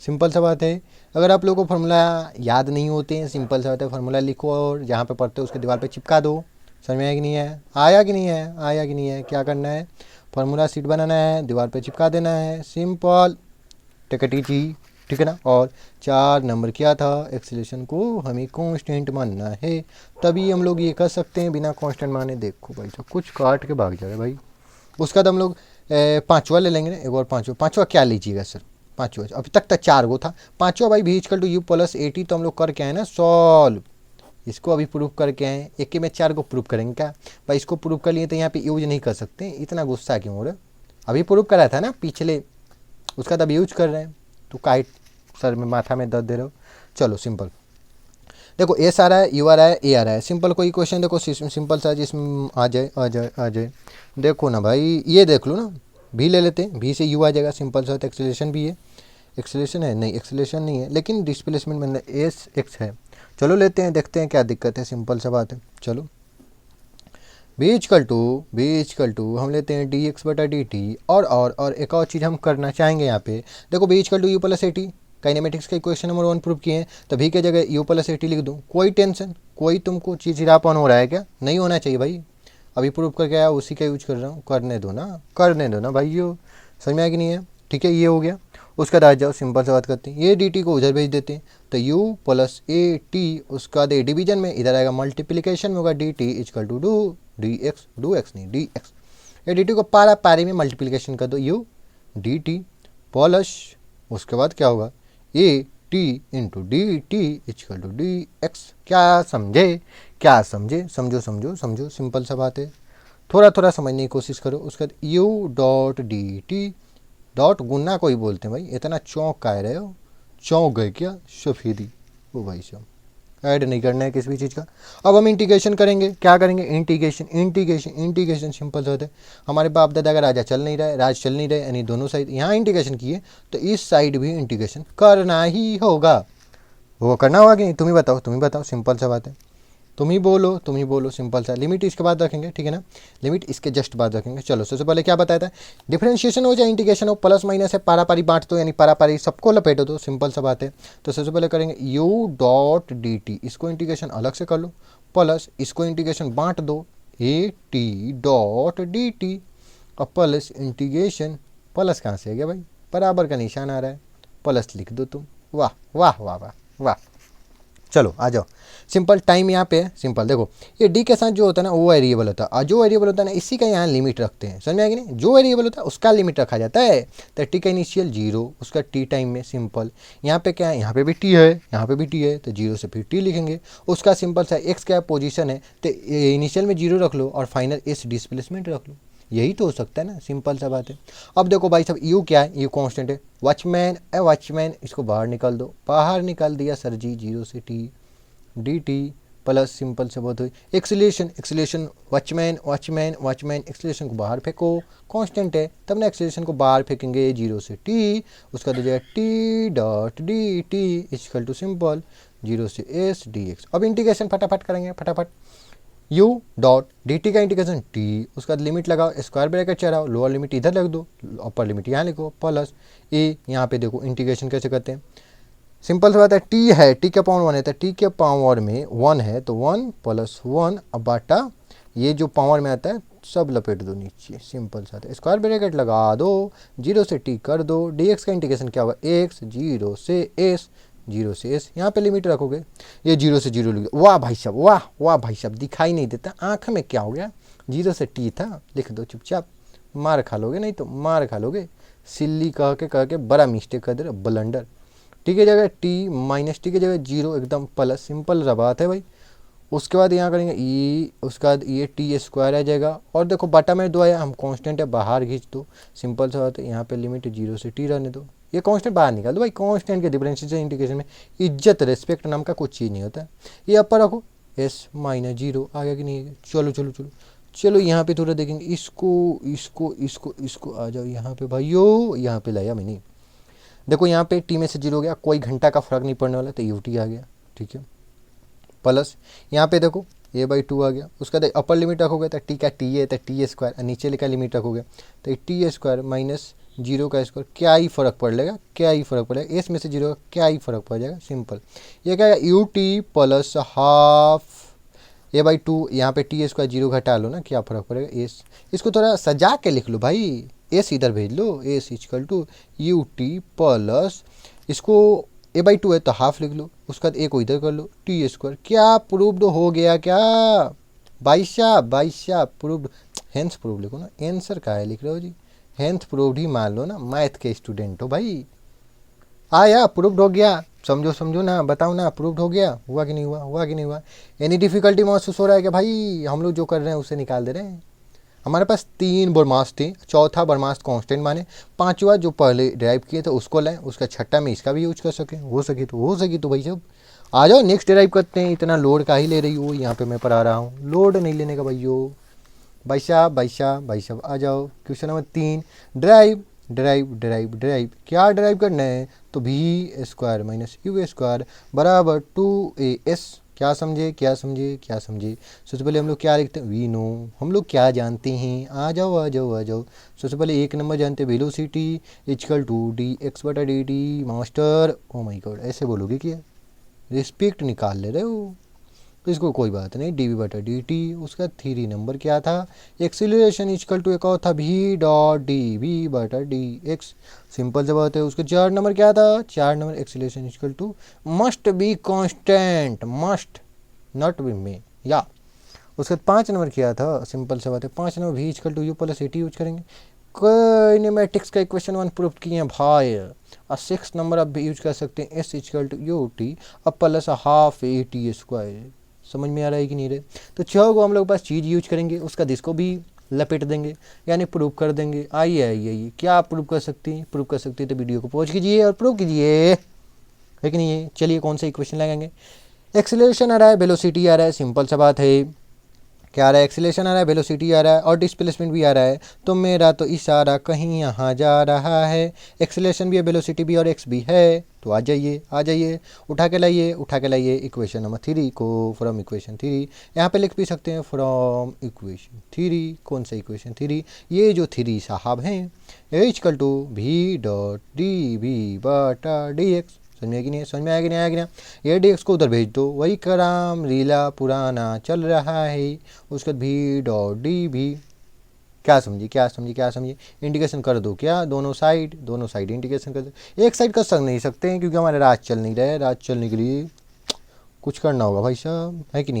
सिंपल सा बात है, अगर आप लोगों को फार्मूला याद नहीं होते हैं, सिंपल सा बात है, फार्मूला लिखो और जहाँ पे पढ़ते हो उसके दीवार पे चिपका दो। समझ में आया कि नहीं है, आया कि नहीं है, क्या करना है, फार्मूला शीट बनाना है, दीवार पे चिपका देना है, सिंपल, टेक इट इजी, ठीक है ना। और 4 नंबर क्या था, एक्सेलरेशन को हमें कांस्टेंट मानना है, तभी हम लोग ये कर सकते हैं, बिना कांस्टेंट माने। देखो भाई तो कुछ काट के भाग जाए भाई। उसका तो हम लोग 5वां ले लेंगे ना, एक और 5वां क्या लीजिएगा सर, 5वां अभी तक 4 गो था, 5वां भाई भी equal to you plus A t. तो हम लोग करके आए ना सॉल्व, इसको अभी प्रूफ करके आए, एक में 4 को प्रूफ करेंगे क्या भाई, इसको प्रूफ कर लिए तो यहाँ पे यूज नहीं कर सकते, इतना गुस्सा क्यों हो रहा है। अभी प्रूफ करा था ना पिछले, उसका तब यूज कर रहे हैं, तो काइट सर में माथा में दर्द दे रहे हो। चलो सिंपल देखो, एस आ रहा है, यू आ रहा है, ए आ रहा है, सिंपल कोई क्वेश्चन देखो सिंपल सा जिसमें आ जाए। देखो ना भाई, ये देख लो ना, भी ले लेते हैं, भी से यू आ जाएगा, सिंपल सा एक्सेलरेशन भी है, एक्सेलरेशन है नहीं, एक्सेलरेशन नहीं है, लेकिन डिस्प्लेसमेंट मतलब एस एक्स है। चलो लेते हैं, देखते हैं क्या दिक्कत है, सिंपल सा बात है। चलो बी इजकल टू हम लेते हैं डी एक्स बटा डी टी। और एक और चीज़ हम करना चाहेंगे यहाँ पे, देखो v equal to you plus A t, kinematics का इक्वेशन नंबर 1 प्रूव किए हैं, तो भी के जगह यू प्लस ए टी लिख दूँ, कोई टेंशन, कोई तुमको चिड़चिड़ापन हो रहा है क्या? नहीं होना चाहिए भाई, अभी प्रूव करके आया उसी का यूज कर रहा हूँ, करने दो ना भाइयों, समझ में आया कि नहीं है? ठीक है, ये हो गया। उसका बाद जाओ सिंपल से बात करते हैं, ये डी टी को उधर भेज देते हैं, तो u प्लस ए टी, उसका बाद डिवीजन में इधर आएगा मल्टीप्लिकेशन में होगा d t is equal to D x नहीं डी एक्स, ये डी टी को पारा पारी में मल्टीप्लिकेशन कर दो u डी टी प्लस उसके बाद क्या होगा a t into d t is equal to D x. क्या समझे, समझो, सिंपल सा बात है, थोड़ा समझने की कोशिश करो। उसके बाद u dot D T, dot गुना कोई बोलते हैं भाई, इतना चौंक का रहे हो, चौंक गए क्या सफेदी? ओ भाई साहब, ऐड नहीं करना है किसी भी चीज़ का। अब हम इंटीग्रेशन करेंगे, क्या करेंगे? इंटीग्रेशन सिंपल सा होता है। हमारे बाप दादा का राज चल नहीं रहा है, यानी दोनों साइड यहाँ इंटीग्रेशन किए, तो इस साइड भी इंटीग्रेशन करना ही होगा। वो करना होगा कि नहीं? तुम ही बताओ, सिंपल सा बात है, तुम ही बोलो, सिंपल सा। लिमिट इसके बाद रखेंगे, ठीक है ना, लिमिट इसके जस्ट बाद रखेंगे। चलो सबसे पहले क्या बताया था, डिफरेंशिएशन हो चाहे इंटीग्रेशन हो, प्लस माइनस है, पारा पारी बांट दो, यानी पारा पारी सबको लपेटो दो, सिंपल सा बात है। तो सबसे पहले करेंगे u डॉट डी टी, इसको इंटीग्रेशन अलग से कर लो, प्लस इसको इंटीग्रेशन बांट दो A T dot D T, और प्लस इंटीग्रेशन, प्लस कहाँ से आ गया भाई, बराबर का निशान आ रहा है, प्लस लिख दो तुम। वाह वाह वाह वाह वाह। चलो आ जाओ, सिंपल टाइम यहाँ पे है, सिंपल देखो, ये डी के साथ जो होता है ना वो वेरिएबल होता है, और जो वेरिएबल होता है ना इसी का यहाँ लिमिट रखते हैं, समझ में आएगी नहीं? जो वेरिएबल होता है उसका लिमिट रखा जाता है। तो टी का इनिशियल 0, उसका टी टाइम में सिंपल, यहाँ पे क्या है, यहाँ पे भी टी है, यहाँ पे भी टी है, तो 0 से फिर टी लिखेंगे। उसका सिंपल सा एक्स क्या पोजिशन है, तो इनिशियल में 0 रख लो और फाइनल एस डिस्प्लेसमेंट रख लो, यही तो हो सकता है ना, सिंपल सा बात है। अब देखो भाई साहब, यू क्या है, यू कांस्टेंट है, वॉचमैन इसको बाहर निकाल दो, बाहर निकाल दिया सर जी, 0 से T D T plus simple से बहुत हुई एक्सीलरेशन वॉचमैन एक्सीलरेशन को बाहर फेंको, कांस्टेंट है तब ना, एक्सीलरेशन को बाहर फेंकेंगे 0 से टी, उसका दो जाएगा t dot D t equal to simple 0 से एस डी एक्स। अब इंटीग्रेशन फटाफट करेंगे, फटाफट u डॉट डी टी का इंटीग्रेशन t, उसका लिमिट लगाओ, स्क्वायर ब्रैकेट चढ़ाओ, लोअर लिमिट इधर लग दो, अपर लिमिट यहाँ लिखो, प्लस ए, यहाँ पे देखो इंटीग्रेशन कैसे करते हैं, सिंपल सा बात है, टी है, टी के पावर 1 है, तो टी के पावर में 1 है, तो 1 प्लस 1 अब बाटा ये जो पावर में आता है सब लपेट दो नीचे, सिंपल सा है, स्क्वायर ब्रैकेट लगा दो, 0 से टी कर दो, डी एक्स का इंटीग्रेशन क्या होगा, एक्स 0 से एस, 0 से एस, यहाँ पे लिमिट रखोगे, ये 0 से 0 लिख दो। वाह भाई साहब, वाह भाई साहब, दिखाई नहीं देता, आँख में क्या हो गया, 0 से टी था, लिख दो चुपचाप, मार खा लोगे, नहीं तो मार खा लोगे, सिल्ली कह के बड़ा मिस्टेक कर दे रहे, ब्लंडर। टी की जगह टी, माइनस टी की जगह 0, एकदम प्लस, सिंपल सा बात है भाई। उसके बाद यहाँ करेंगे ई, उसके बाद ये टी स्क्वायर आ जाएगा, और देखो बटा में 2 आया, हम कांस्टेंट है बाहर खींच दो, सिंपल सा बात है, यहाँ पे लिमिट 0 से टी रहने दो, ये कांस्टेंट बाहर निकाल दो भाई, कांस्टेंट के डिफरेंशियल इंटीग्रेशन में इज्जत रेस्पेक्ट नाम का कुछ चीज़ नहीं होता है। ये अपर रखो, एस माइनस 0 आ गया कि नहीं है? चलो यहाँ पे थोड़ा देखेंगे, इसको आ जाओ यहाँ पे भाइयों, यहाँ पे लाया मैंने, देखो यहाँ पे टी में से 0 हो गया, कोई घंटा का फर्क नहीं पड़ने वाला, तो यू टी आ गया, ठीक है, प्लस यहाँ पे देखो ए बाई 2 आ गया, उसका अपर लिमिट रखोगे तो टी का टी है, तो टी स्क्वायर, नीचे लिखा लिमिट रखोगे तो टी स्क्वायर माइनस 0 का स्क्वायर, क्या ही फर्क पड़ेगा, एस में से 0 क्या ही फर्क पड़ जाएगा, सिंपल। ये क्या है, U T plus half A by 2, यहाँ पे टी स्क्वायर 0 घटा लो ना, क्या फर्क पड़ेगा, एस, इसको थोड़ा सजा के लिख लो भाई, एस इधर भेज लो, S equal to U T plus, इसको ए बाई 2 है तो हाफ लिख लो, उसके बाद ए को इधर कर लो, टी स्क्वायर, क्या प्रूव्ड हो गया क्या भाई साहब, प्रूव्ड, हेंस प्रूव लिखो ना, आंसर का है लिख रहे हो जी, हेंस प्रूव्ड ही मान लो ना, मैथ के स्टूडेंट हो भाई, आया प्रूव्ड हो गया, समझो ना, बताओ ना, प्रूव्ड हो गया, हुआ कि नहीं हुआ, एनी डिफिकल्टी महसूस हो रहा है कि भाई हम लोग जो कर रहे हैं उसे निकाल दे रहे हैं। हमारे पास 3 बरमास थे, चौथा बरमास कांस्टेंट माने, 5वां जो पहले ड्राइव किए थे उसको लाएं, उसका छठा में इसका भी यूज कर सकें, हो सके तो भाई साहब आ जाओ नेक्स्ट ड्राइव करते हैं, इतना लोड का ही ले रही हो, यहाँ पे मैं पढ़ा रहा हूँ, लोड नहीं लेने का भाई साहब आ जाओ। क्वेश्चन नंबर 3, ड्राइव ड्राइव क्या ड्राइव करना है, तो भी स्क्वायर माइनस यू स्क्वायर बराबर 2as। क्या समझे। सबसे पहले हम लोग क्या लिखते हैं, वी नो, हम लोग क्या जानते हैं, आ जाओ। सबसे पहले एक नंबर जानते हैं, velocity equal to D x बटा D T. Master oh my god, ऐसे बोलोगे क्या, रिस्पेक्ट निकाल ले रहे हो, तो इसको कोई बात नहीं, डी वी बटा डी टी। उसका 3 नंबर क्या था, एक्सीलरेशन इक्वल टू एक और था भी डॉट डी वी बटा डी एक्स। सिंपल सा बात है। उसका 4 नंबर क्या था, 4 number acceleration equal to must be constant, must not be में, या उसका 5 नंबर क्या था, सिंपल सा बात है, 5 नंबर भी equal to you plus A t use करेंगे। काइनेमेटिक्स का इक्वेशन 1 प्रूव किए हैं भाई। और 6 नंबर आप भी यूज कर सकते हैं, S equal to you T अब plus half A T square. समझ में आ रहा है कि नहीं रहे, तो 6 को हम लोग पास चीज़ यूज करेंगे, उसका जिसको भी लपेट देंगे यानी प्रूव कर देंगे। आइए क्या आप प्रूव कर सकती हैं, तो वीडियो को पॉज कीजिए और प्रूव कीजिए, है कि नहीं है। चलिए कौन सा इक्वेशन लगाएंगे, एक्सीलरेशन आ रहा है, वेलोसिटी आ रहा है, सिंपल सा बात है, क्या आ रहा है, एक्सीलरेशन आ रहा है, वेलोसिटी आ रहा है और डिस्प्लेसमेंट भी आ रहा है, तो मेरा तो इशारा कहीं यहाँ जा रहा है। एक्सीलरेशन भी है, वेलोसिटी भी और एक्स भी है, तो आ जाइए उठा के लाइए इक्वेशन नंबर 3 को फ्रॉम इक्वेशन 3। यहाँ पे लिख भी सकते हैं फ्रॉम इक्वेशन 3। कौन सा इक्वेशन 3, ये जो 3 साहब हैं, इक्वल टू भी डॉट डी वी बटा डी एक्स। समझ में आया कि नहीं, ये डी एक्स को उधर भेज दो, वही कराम रीला पुराना चल रहा है। उसके बाद भी डॉट डी भी, क्या समझिए, इंडिकेशन कर दो, क्या दोनों साइड इंडिकेशन कर दो। एक साइड कर नहीं सकते हैं क्योंकि हमारे राज चल नहीं रहे, राज चलने के लिए कुछ करना होगा भाई साहब, है कि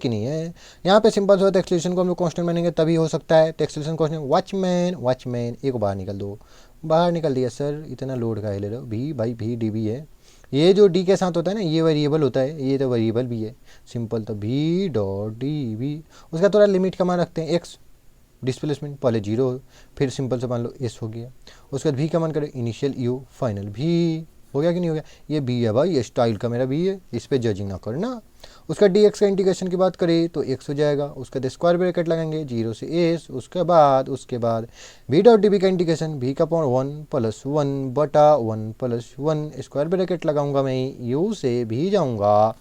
नहीं है। यहाँ पे सिंपल सा एक्सलेशन को हम लोग कांस्टेंट मानेंगे तभी हो सकता है, तो एक्सलेशन कांस्टेंट वॉचमैन एक बाहर निकल दो, बाहर निकल दिया सर, इतना लोड का ले रहे हो, भी भाई भी डी भी है, ये जो डी के साथ होता है ना ये वेरिएबल होता है, ये तो वेरिएबल भी है, सिंपल, तो भी डॉट डी भी। उसका थोड़ा लिमिट का मान रखते हैं, एक्स डिस्प्लेसमेंट पहले 0 फिर सिंपल से मान लो एस हो गया। उसके बाद भी का मान करें इनिशियल यू फाइनल भी, हो गया कि नहीं हो गया, ये बी है भाई, ये स्टाइल का मेरा बी है, इस पर जजिंग ना करना। उसका डी एक्स का इंटीग्रेशन की बात करें तो एक्स हो जाएगा, उसका स्क्वायर ब्रैकेट लगाएंगे 0 से एस, उसके बाद बी डॉट डी बी का इंटीग्रेशन भी का पॉइंट 1 प्लस 1 बटा 1 प्लस 1 स्क्वायर ब्रैकेट लगाऊंगा मैं, यू से भी जाऊंगा,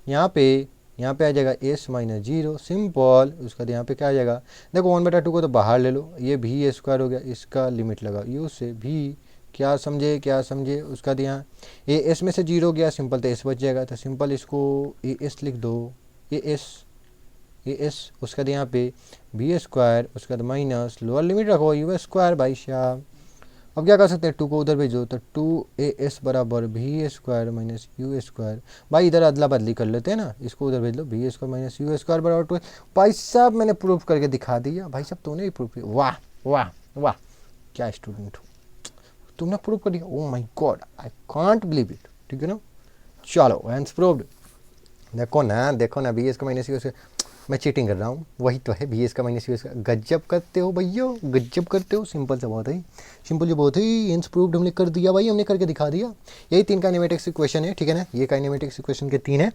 यहाँ पे आ जाएगा एस माइनस 0 सिंपल। उसका यहाँ पे क्या आ जाएगा, देखो 1/2 को तो बाहर ले लो, ये भी स्क्वायर हो गया, इसका लिमिट लगा यू से भी, क्या समझे। उसका यहाँ ये एस में से 0 गया, सिंपल तो एस बच जाएगा, तो सिंपल इसको ए एस लिख दो, ए एस। उसका यहाँ पे बी स्क्वायर, उसका बाद माइनस लोअर लिमिट रखो यू स्क्वायर भाई साहब। अब क्या कर सकते हैं, 2 को उधर भेजो, तो 2as बराबर भी स्क्वायर माइनस यू स्क्वायर। भाई इधर अदला बदली कर लेते हैं ना, इसको उधर भेज लो, भी स्क्वायर माइनस यू स्क्वायर बराबर 2। भाई साहब मैंने प्रूफ करके दिखा दिया, भाई साहब तूने ही प्रूफ किया, वाह क्या स्टूडेंट हो, तुमने प्रूफ कर दिया, ओ my God I can't believe it, ठीक है ना। चलो हैंड्स प्रूव्ड, देखो ना बी एस का माइनस यू, मैं चीटिंग कर रहा हूँ, वही तो है बी एस का माइनस यू एस का। गजब करते हो भैया, गजब करते हो, सिंपल सा बहुत है, सिंपल जो बहुत है, हैंड्स प्रूव्ड हमने कर दिया भाई, हमने करके दिखा दिया। यही 3 काइनेमेटिक्स इक्वेशन है, ठीक है ना, ये काइनेमेटिक्स इक्वेशन के 3 है,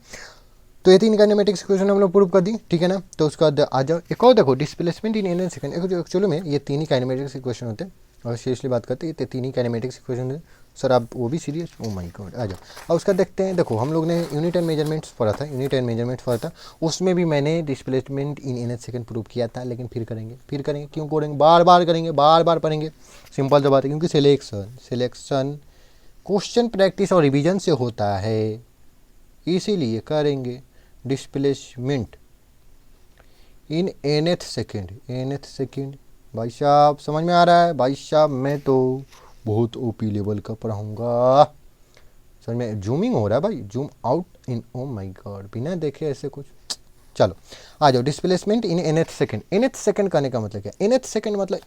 तो ये 3 काइनेमेटिक्स इक्वेशन हम लोग प्रूव कर दी, ठीक है ना। तो उसका आ जाओ एक और देखो, displacement in an second, actually में ये 3 ही काइनेमेटिक्स इक्वेशन होते हैं, और सीरियसली बात करते हैं ये 3 ही काइनेमेटिक्स इक्वेशन है सर, आप वो भी सीरियस, ओ माय गॉड। आ जाओ अब उसका देखते हैं, देखो हम लोग ने यूनिट एंड मेजरमेंट्स पढ़ा था, उसमें भी मैंने displacement in an second prove किया था, लेकिन फिर करेंगे, क्यों करेंगे, बार बार पढ़ेंगे, सिंपल सा बात है, क्योंकि सिलेक्शन क्वेश्चन प्रैक्टिस और रिवीजन से होता है, इसीलिए करेंगे डिस्प्लेसमेंट इन एनथ सेकेंड। भाई साहब समझ में आ रहा है, भाई साहब मैं तो बहुत ओपी लेवल का पढ़ाऊंगा, समझ में, जूमिंग हो रहा है भाई, zoom out in, O my God, बिना देखे ऐसे कुछ। चलो आ जाओ, डिस्प्लेसमेंट इन एनथ सेकेंड करने का मतलब क्या, एनथ सेकेंड मतलब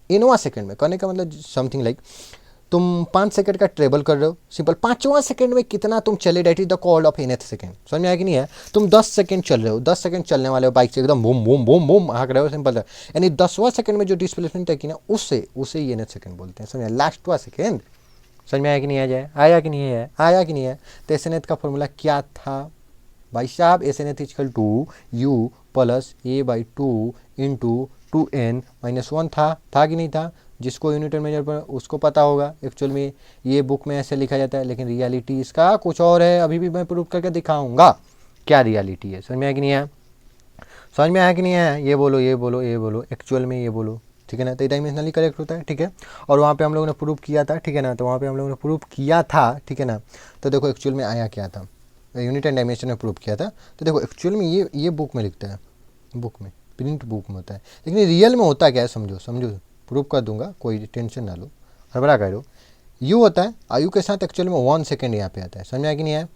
इनवा सेकेंड में करने का मतलब समथिंग लाइक तुम 5 सेकंड का ट्रेवल कर रहे हो, सिंपल 5वां सेकंड में कितना तुम चले, that is the called of nth second. समझ में आया कि नहीं है, तुम 10 सेकंड चल रहे हो, 10 सेकंड चलने वाले हो बाइक से, एकदम बूम बूम बूम बूम हाँक रहे हो, सिंपल है, यानी 10वां सेकंड में जो डिस्प्लेसमेंट है कि ना, उसे एनथ सेकंड बोलते हैं, समझ में, लास्टवां सेकंड। समझ में आया कि नहीं आया कि नहीं है। तो एस एन एथ का फॉर्मूला क्या था भाई साहब, s n th equal to you plus a/2 into 2n-1 था कि नहीं था? जिसको यूनिट मेजर पर उसको पता होगा एक्चुअल में ये बुक में ऐसे लिखा जाता है, लेकिन रियलिटी इसका कुछ और है। अभी भी मैं प्रूव करके दिखाऊंगा क्या रियलिटी है। समझ में आया कि नहीं आया? समझ में आया कि नहीं आया? ये बोलो, ये बोलो, ये बोलो, एक्चुअल में ये बोलो, ठीक है ना? तो डायमेंशनली करेक्ट होता है, ठीक है। और वहाँ पे हम लोगों ने प्रूव किया था, ठीक है ना? तो वहाँ पे हम लोगों ने प्रूव किया था, ठीक है ना? तो देखो एक्चुअल में आया क्या था, यूनिट एंड डायमेंशन में प्रूव किया था। तो देखो एक्चुअल में ये बुक में लिखता है, बुक में, प्रिंट बुक में होता है, लेकिन रियल में होता क्या है समझो, समझो, प्रूव कर दूंगा, कोई टेंशन ना लो, हड़बड़ा करो। यू होता है, आयु के साथ एक्चुअल में 1 सेकेंड यहाँ पे आता है, समझ में आया कि नहीं आया?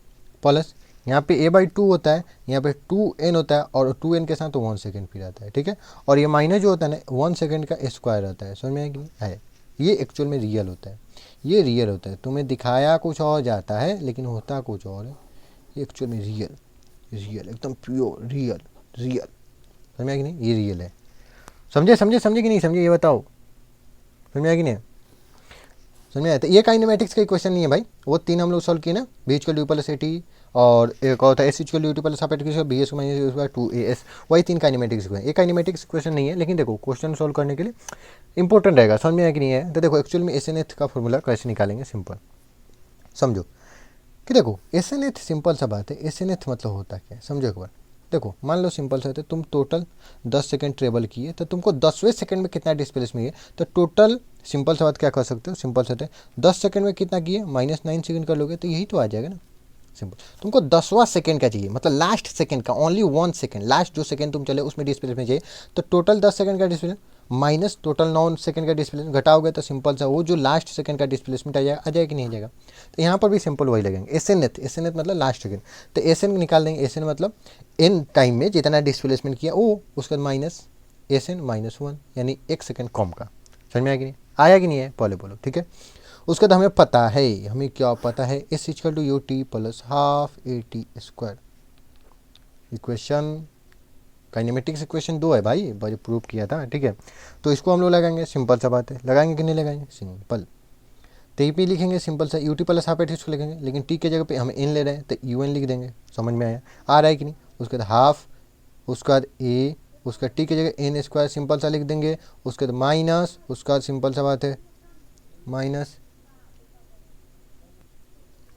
प्लस यहाँ पे a/2 होता है, यहाँ पे 2n होता है, और 2n के साथ तो 1 सेकेंड फिर आता है, ठीक है। और ये माइनस जो होता है ना 1 सेकेंड का स्क्वायर आता है, समझ में आया कि नहीं है? ये एक्चुअल में रियल होता है, ये रियल होता है। तुम्हें दिखाया कुछ और जाता है, लेकिन होता कुछ और है। ये एक्चुअल में रियल, रियल एकदम प्योर रियल, रियल, समझ में आया कि नहीं? ये रियल है। समझे समझे समझे कि नहीं समझे, ये बताओ, समझ में आया कि नहीं? समझ में आया? तो ये काइनेमेटिक्स का क्वेश्चन नहीं है भाई, वो 3 हम लोग सॉल्व किए ना, v equal to plus AT, और एक और था s equal to plus half at b s minus 2AS, वही 3 काइनेमेटिक्स हुए। ये काइनेमेटिक्स क्वेश्चन नहीं है, लेकिन देखो क्वेश्चन सॉल्व करने के लिए इंपॉर्टेंट रहेगा। समझ में आया कि नहीं है? तो देखो एक्चुअल में SNF का फॉर्मूला कैसे निकालेंगे, सिंपल समझो कि देखो SNF सिंपल सा बात है। SNF मतलब होता क्या है समझो एक बार। देखो मान लो सिंपल सा है, तुम टोटल 10 सेकंड ट्रेवल किए, तो तुमको 10वें सेकंड में कितना डिस्प्लेसमेंट है, तो टोटल सिंपल सा बात क्या कर सकते हो, सिंपल सा है 10 सेकंड में कितना किए -9 सेकंड कर लोगे, तो यही तो आ जाएगा ना, सिंपल। तुमको 10वां सेकंड का चाहिए, मतलब लास्ट सेकंड का, ओनली 1 सेकंड, लास्ट जो सेकंड तुम चले उसमें डिस्प्लेसमेंट चाहिए। तो टोटल 10 सेकंड का डिस्प्लेसमेंट माइनस टोटल 9 सेकंड का डिस्प्लेसमेंट घटाओगे, तो सिंपल सा वो जो लास्ट सेकंड का डिस्प्लेसमेंट आ जाएगा कि नहीं आ जाएगा? तो यहाँ पर भी सिंपल वही लगेंगे, SNF मतलब लास्ट सेकंड। तो SN निकाल देंगे, SN मतलब इन टाइम में जितना डिस्प्लेसमेंट किया वो, उसका माइनस SN -1, यानी 1 सेकंड कम का। समझ में आया कि नहीं आया कि नहीं है? पहले बोलो, ठीक है। उसका तो हमें पता है, हमें क्या पता है, S equal to UT plus half AT square. Equation kinematics equation 2 है भाई, प्रूव किया था, ठीक है। तो इसको हम लोग लगाएंगे, सिंपल सा बात है, लगाएंगे कि नहीं लगाएंगे, सिंपल। तो पे लिखेंगे सिंपल सा, UT प्लस हाफ AT इसको लिखेंगे, लेकिन T के जगह पे हम n ले रहे हैं तो UN लिख देंगे। समझ में आया? आ रहा है कि नहीं? उसके बाद हाफ, उसके बाद A, उसका T की जगह n स्क्वायर सिंपल सा लिख देंगे, उसके बाद माइनस, उसका सिंपल सा बात है माइनस।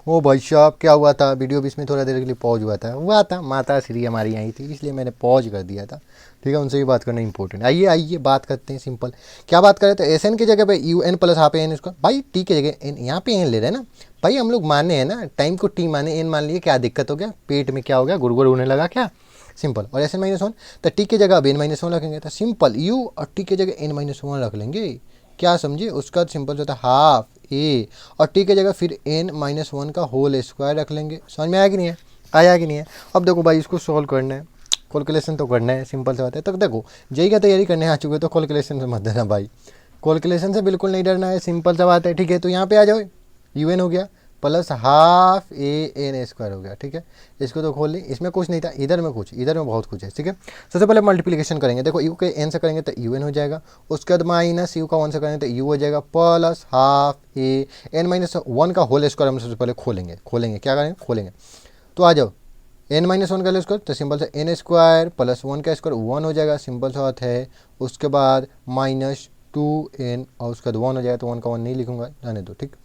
ओ भाई साहब क्या हुआ था, वीडियो बीच में थोड़ा देर के लिए पॉज हुआ था, माता श्री हमारी आई थी इसलिए मैंने पॉज कर दिया था, ठीक है। उनसे भी बात करना इंपॉर्टेंट। आइए आइए बात करते हैं सिंपल, क्या बात करें? तो SN की जगह पे UN प्लस हाफ AN इसको, भाई T की जगह N, यहाँ पे N ले रहे हैं ना भाई, हम लोग माने हैं ना, टाइम को T माने, N मान लिए, क्या दिक्कत हो गया? पेट में क्या हो गया, गुड़गुड़ होने लगा क्या? सिंपल। और SN -1, तो T की जगह अब N -1 रखेंगे, तो सिंपल U और T की जगह N -1 रख लेंगे, क्या समझे? उसका सिंपल जो था हाफ A, और T की जगह फिर N-1 का होल स्क्वायर रख लेंगे। समझ में आया कि नहीं है? आया कि नहीं है? अब देखो भाई इसको सॉल्व करना है, कैलकुलेशन तो करना है, सिंपल सी बात है। तो देखो जेई का तैयारी करने आ चुके तो कैलकुलेशन से मत डरना भाई, कैलकुलेशन से बिल्कुल नहीं डरना है, सिंपल सा बात है, ठीक है। तो यहाँ पे आ जाओ, UN हो गया प्लस हाफ AN स्क्वायर हो गया, ठीक है। इसको तो खोल ली, इसमें कुछ नहीं था, इधर में कुछ, इधर में बहुत कुछ है, ठीक है। सबसे पहले मल्टीप्लिकेशन करेंगे, देखो U के N से करेंगे तो UN हो जाएगा, उसके बाद माइनस U का 1 से करेंगे तो U हो जाएगा, प्लस हाफ N-1 का होल स्क्वायर हम सबसे पहले खोलेंगे क्या करेंगे, खोलेंगे। तो आ जाओ N-1 का स्क्वायर, तो सिंपल से N स्क्वायर प्लस 1 का स्क्वायर 1 हो जाएगा, सिंपल सा बात है। उसके बाद -2N, और उसके बाद 1 हो जाएगा, तो 1 का 1 नहीं लिखूंगा, जाने दो, ठीक।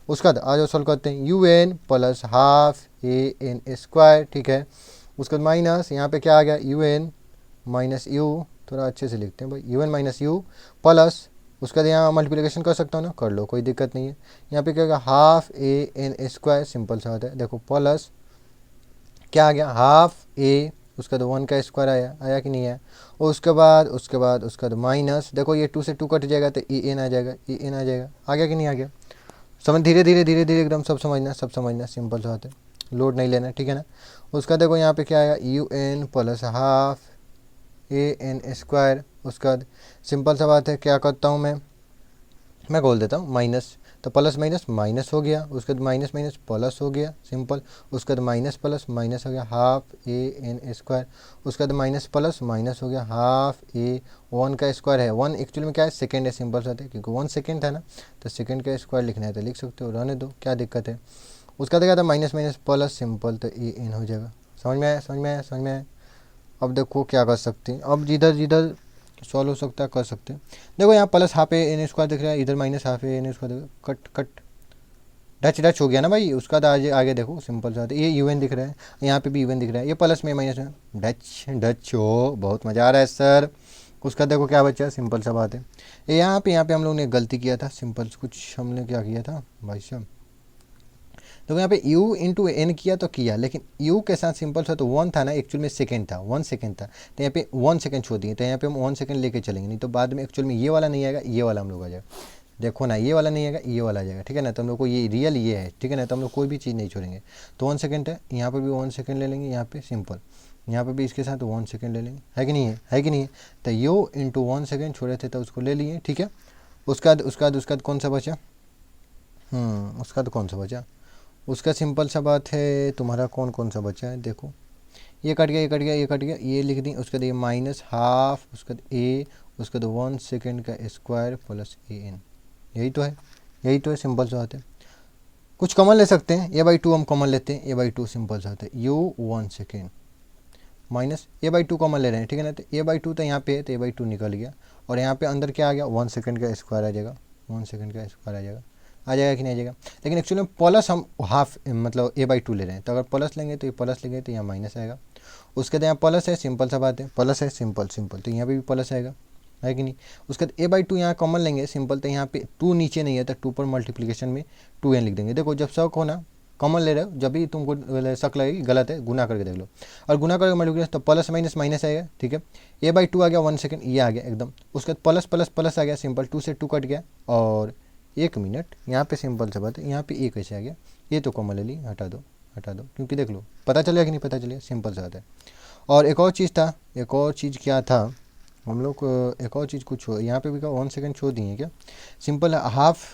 उसका आ जाओ सॉल्व करते हैं, UN plus half AN square, ठीक है। उसके बाद माइनस, यहाँ पे क्या आ गया, UN माइनस U, थोड़ा अच्छे से लिखते हैं भाई, UN माइनस U प्लस, उसके बाद यहाँ मल्टीप्लिकेशन कर सकता हूँ ना, कर लो, कोई दिक्कत नहीं है। यहाँ पे क्या होगा, हाफ AN स्क्वायर, सिंपल सा होता है, देखो प्लस क्या आ गया, हाफ A, उसका तो 1 का स्क्वायर आया कि नहीं आया। और उसके बाद माइनस, देखो ये 2 से 2 कट जाएगा तो EN आ जाएगा, आ गया कि नहीं आ गया? समझ, धीरे धीरे एकदम सब समझना, सिंपल सा होता है, लोड नहीं लेना, ठीक है ना। उसका देखो यहाँ पे क्या आएगा, UN plus half AN square. उसका बाद सिंपल सा बात है, क्या करता हूँ मैं खोल देता हूँ माइनस, तो प्लस माइनस माइनस हो गया, उसके बाद माइनस माइनस प्लस हो गया, सिंपल। उसके बाद माइनस प्लस माइनस हो गया, हाफ AN स्क्वायर। उसके बाद माइनस प्लस माइनस हो गया, हाफ A1 का स्क्वायर है, 1 एक्चुअली में क्या है, सेकंड है, सिंपल सा है, क्योंकि 1 सेकंड था ना, तो सेकंड का स्क्वायर लिखना है तो लिख सकते हो, रहने दो, क्या दिक्कत है। उसका देखा था माइनस माइनस प्लस, सिंपल, तो AN हो जाएगा। समझ में आया? अब देखो क्या कर सकते हैं, अब जिधर जिधर सॉल्व हो सकता है, कर सकते हैं। देखो यहाँ plus half A N square दिख रहा है, इधर minus half A N square, cut cut डच डच हो गया ना भाई। उसका तो आगे आगे देखो सिंपल सा, ये यूएन दिख रहा है, यहाँ पे भी यूएन दिख रहा है, ये प्लस में माइनस में डच डच हो, बहुत मज़ा आ रहा है सर। उसका देखो क्या बचा, सिंपल सा बात है। ये यहाँ पे हम लोग ने गलती किया था, सिंपल कुछ हमने क्या किया था भाई साहब। तो यहाँ पे u इंटू एन किया तो किया, लेकिन u के साथ सिंपल सा तो 1 था ना, एक्चुअल में सेकंड था, 1 सेकंड था, तो यहाँ पे 1 सेकंड छोड़ दिए, तो यहाँ पे हम 1 सेकंड लेके चलेंगे, नहीं तो बाद में एक्चुअल में ये वाला नहीं आएगा, ये वाला हम लोग आ जाएगा। देखो ना, ये वाला नहीं आएगा, ये वाला आ जाएगा, ठीक है ना। तो हम लोग को ये रियल ये है, ठीक है ना, तो हम लोग कोई भी चीज़ नहीं छोड़ेंगे। तो 1 सेकंड है, यहाँ पर भी 1 सेकंड ले लेंगे, यहाँ पे सिंपल, यहाँ पे भी इसके साथ 1 सेकंड ले लेंगे, है कि नहीं है कि नहीं है। तो u इंटू 1 सेकंड छोड़े थे तो उसको ले लिए, ठीक है। उसका कौन सा बचा, उसका तो कौन सा बचा, उसका सिंपल सा बात है तुम्हारा कौन कौन सा बचा है, देखो ये कट गया, ये कट गया, ये कट गया, ये लिख दी। उसके बाद ये माइनस हाफ, उसके बाद ए, उसके बाद 1 सेकंड का स्क्वायर प्लस ए एन, यही तो है, यही तो है, सिंपल सा होता है। कुछ कॉमन ले सकते हैं, a/2 हम कॉमन लेते हैं, a/2 सिंपल सा होता है, u 1 second minus a/2 common ले रहे हैं, ठीक है ना। तो a/2 तो यहाँ पे है, तो a/2 निकल गया, और यहाँ पे अंदर क्या आ गया, 1 सेकंड का स्क्वायर आ जाएगा, 1 सेकंड का स्क्वायर आ जाएगा कि नहीं आ जाएगा। लेकिन एक्चुअली में प्लस हम हाफ मतलब a/2 ले रहे हैं, तो अगर प्लस लेंगे तो ये प्लस लेंगे तो यहाँ माइनस आएगा। उसके बाद यहाँ प्लस है, सिंपल सा बात है, प्लस है सिंपल सिंपल, तो यहाँ पे भी प्लस आएगा, है कि नहीं। उसके बाद a/2 यहाँ कॉमन लेंगे सिंपल, तो यहाँ पे 2 नीचे नहीं है, तो 2 पर मल्टीप्लिकेशन में 2n लिख देंगे। देखो जब शक हो ना, कॉमन ले रहे हो, जब भी तुमको शक लगेगी गलत है, गुना करके देख लो, और गुना करके मल्टीप्लिकेशन तो प्लस माइनस माइनस आएगा, ठीक है। a/2 आ गया 1 सेकंड, ये आ गया एकदम। उसके बाद प्लस प्लस प्लस आ गया सिंपल, 2 से 2 कट गया, और 1 मिनट यहाँ पे सिंपल सा बात है, यहाँ पे एक कैसे आ गया, ये तो कॉमन ले ली, हटा दो हटा दो, क्योंकि देख लो पता चलेगा कि नहीं पता चलेगा, सिंपल सा आता है। और एक और चीज़ था, एक और चीज़ क्या था, हम लोग एक और चीज़ कुछ हो यहाँ पे भी 1 सेकंड छोड़ दिए क्या, सिंपल हाफ,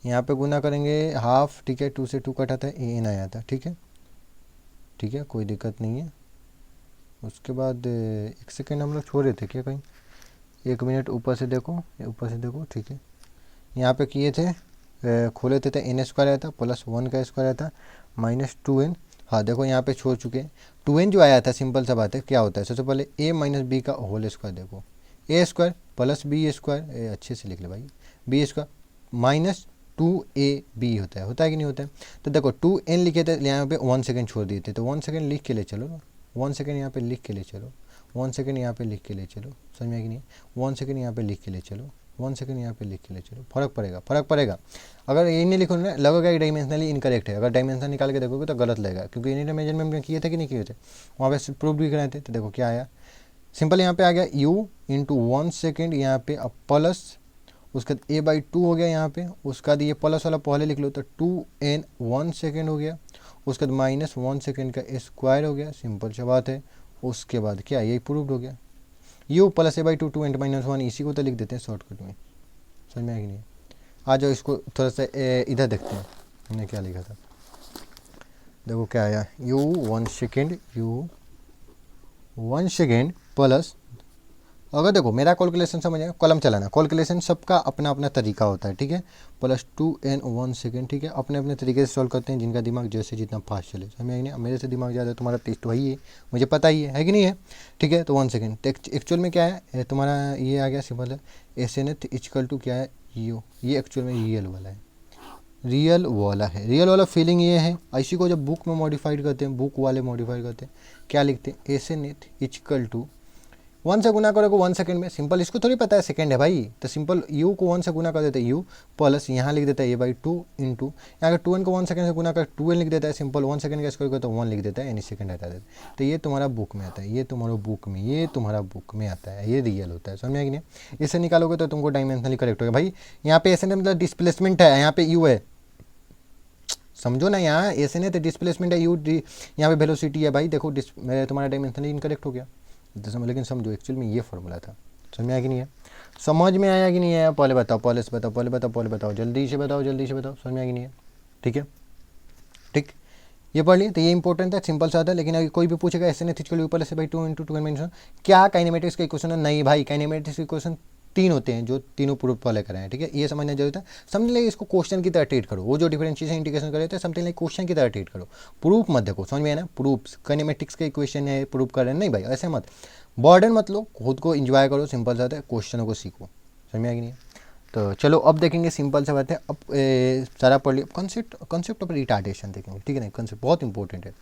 यहाँ पे गुना करेंगे हाफ, ठीक है, 2 से 2 कटा था, ए एन आया था, ठीक है, ठीक है, कोई दिक्कत नहीं है। उसके बाद 1 सेकंड हम लोग छोड़ रहे थे क्या कहीं, 1 मिनट ऊपर से देखो, ऊपर से देखो, ठीक है। यहाँ पे किए थे, खोले थे, एन स्क्वायर आया था, प्लस 1 का स्क्वायर आया था, माइनस 2n। हाँ देखो यहाँ पे छोड़ चुके हैं, 2n जो आया था, सिंपल सा बात है, क्या होता है, सबसे पहले a माइनस बी का होल स्क्वायर, देखो a square plus b square, अच्छे से लिख ले भाई, बी स्क्वायर माइनस 2ab होता है कि नहीं होता है। तो देखो 2n लिखे थे, यहाँ पे 1 सेकंड छोड़ दिए थे, तो 1 सेकंड लिख के ले चलो ना, 1 सेकंड यहाँ पे लिख के ले चलो, 1 सेकंड यहाँ पे लिख के ले चलो, समझ में कि नहीं, 1 सेकंड यहाँ पे लिख के ले चलो, 1 सेकंड यहाँ पे लिख के ले चलो, फर्क पड़ेगा। अगर ये नहीं लिखो ना, लगेगा कि डायमेंशनली इनकरेक्ट है, अगर डायमेंशन निकाल के देखोगे तो गलत लगेगा, क्योंकि यूनिट मेजरमेंट में किए थे कि नहीं किए थे, वहाँ पे प्रूफ भी कराए थे। तो देखो क्या आया, सिंपल यहाँ पे आ गया u इंटू 1 सेकेंड, यहाँ पे अब प्लस, उसके बाद a/2 हो गया यहाँ पे, उसका बाद ये प्लस वाला पहले लिख लो, तो 2n 1 सेकेंड हो गया, उसके बाद माइनस 1 सेकेंड का स्क्वायर हो गया, सिंपल सा बात है। उसके बाद क्या, यही प्रूव्ड हो गया, u plus a/2 2n minus 1, इसी को तो लिख देते हैं शॉर्टकट में, समझ में आया कि नहीं। आ जाओ इसको थोड़ा सा इधर देखते हैं, हमने क्या लिखा था, देखो क्या आया, u 1 second, u 1 second plus, अगर देखो मेरा कैलकुलेशन समझ आए, कॉलम चलाना, कैलकुलेशन सबका अपना अपना तरीका होता है, ठीक है, प्लस 2n 1 सेकेंड, ठीक है, अपने अपने तरीके से सॉल्व करते हैं, जिनका दिमाग जैसे जितना फास्ट चले, समझ में नहीं। मेरे से दिमाग ज़्यादा है, तुम्हारा टेस्ट वही है, मुझे पता ही है कि नहीं है, ठीक है। तो 1 सेकेंड, तो एक्चुअल में क्या है तुम्हारा, ये आ गया सिंपल है, S n th equal to क्या है, यू, ये एक्चुअल में रियल वाला है, रियल वाला फीलिंग ये है। इसी को जब बुक में मॉडिफाइड करते हैं, बुक वाले मॉडिफाइड करते हैं, क्या लिखते हैं, S n th equal to 1 से गुना करोगे 1 सेकंड में, सिंपल, इसको थोड़ी पता है सेकंड है भाई, तो सिंपल u को 1 से गुना कर देते हैं, u प्लस यहाँ लिख देता है a/2 इंटू, यहाँ का 2n को 1 सेकंड से गुना कर 2n लिख देता है, सिंपल 1 सेकंड का स्क्वायर कर तो 1 लिख देता है, एनी सेकंड हटा देता है। तो ये तुम्हारा बुक में आता है, ये तुम्हारा बुक में आता है, ये रियल होता है, समझ में कि नहीं। इससे निकालोगे तो तुमको डायमेंशनली करेक्ट होगा भाई। यहाँ पे ऐसे मतलब डिस्प्लेसमेंट है, यहाँ पे u है, समझो ना, यहाँ ऐसे नहीं तो डिस्प्लेसमेंट है, u यहाँ पे वेलोसिटी है भाई, देखो तुम्हारा डायमेंशनली इनकरेक्ट हो गया, लेकिन समझो एक्चुअल में ये फॉर्मूला था, समझ में आया कि नहीं है, समझ में आया कि नहीं आया, पहले बताओ, जल्दी से बताओ, समझ में आया कि नहीं है, ठीक है, ठीक, ये पढ़ लिए। तो ये इंपॉर्टेंट है, सिंपल सा था। लेकिन अगर कोई भी पूछेगा ऐसे नहीं, ऊपर से भाई 2 इंटू 2n माइनस 1 क्या काइनेमेटिक्स का इक्वेशन है, नहीं भाई काइनेमेटिक्स का इक्वेशन तीन होते हैं जो तीनों प्रूफ वाले कराए हैं, ठीक है, ये समझना जरूरी था। समझ ले इसको क्वेश्चन की तरह ट्रीट करो, वो जो डिफरेंशिएशन इंटीग्रेशन करे थे समथिंग लाइक क्वेश्चन की तरह ट्रीट करो, प्रूफ मत देखो, समझ में आया ना, प्रूफ काइनेमेटिक्स के इक्वेशन है प्रूफ कर रहे हैं, नहीं भाई ऐसे मत, बर्डन मत लो, खुद को इंजॉय करो, सिंपल सा है, क्वेश्चनों को सीखो, समझ में आया कि नहीं। तो चलो अब देखेंगे, सिंपल सा बात है, अब सारा पढ़ लिया, कॉन्सेप्ट ऑफ रिटार्डेशन देखेंगे, ठीक है ना, कॉन्सेप्ट बहुत इंपॉर्टेंट है।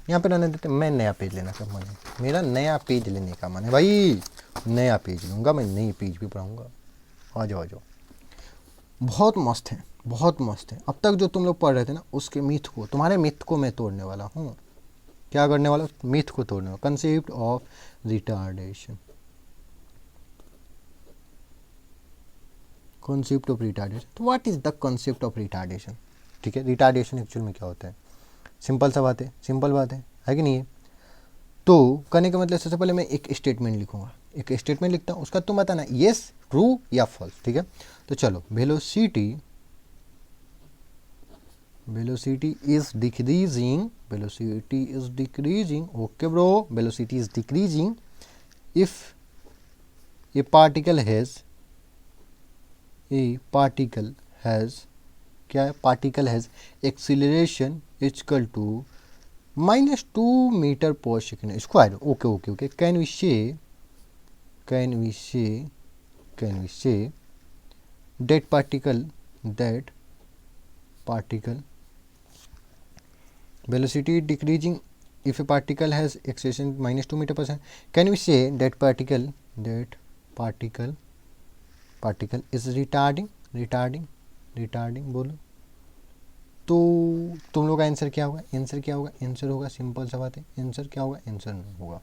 यहाँ पे रहने देते, मैं नया पेज लेना का मन है, मेरा नया पेज लेने का मन है भाई, नया पेज लूँगा मैं, नई पेज भी पढ़ाऊँगा, आ जाओ आ जाओ। बहुत मस्त है, बहुत मस्त है। अब तक जो तुम लोग पढ़ रहे थे ना उसके मिथ को, तुम्हारे मिथ को मैं तोड़ने वाला हूँ। क्या करने वाला, मिथ को तोड़ने वाला, concept of retardation, concept of retardation. तो what is the concept of retardation, ठीक है, रिटार्डेशन एक्चुअल में क्या होता है, सिंपल सा बात है, सिंपल बात है कि नहीं है। तो करने का मतलब सबसे पहले मैं एक स्टेटमेंट लिखूंगा, एक स्टेटमेंट लिखता हूँ, उसका तुम बताना येस ट्रू या फॉल्स, ठीक है। तो चलो, velocity is decreasing, velocity is decreasing, okay bro, velocity is decreasing if a particle has क्या है, particle has acceleration equal to -2 metre per second square, okay okay okay, can we say that particle velocity decreasing if a particle has acceleration -2 meter per second, can we say that particle is retarding, बोलो। तो तुम लोग का answer क्या होगा, answer होगा simple सा बात है, आंसर क्या होगा, आंसर नहीं होगा,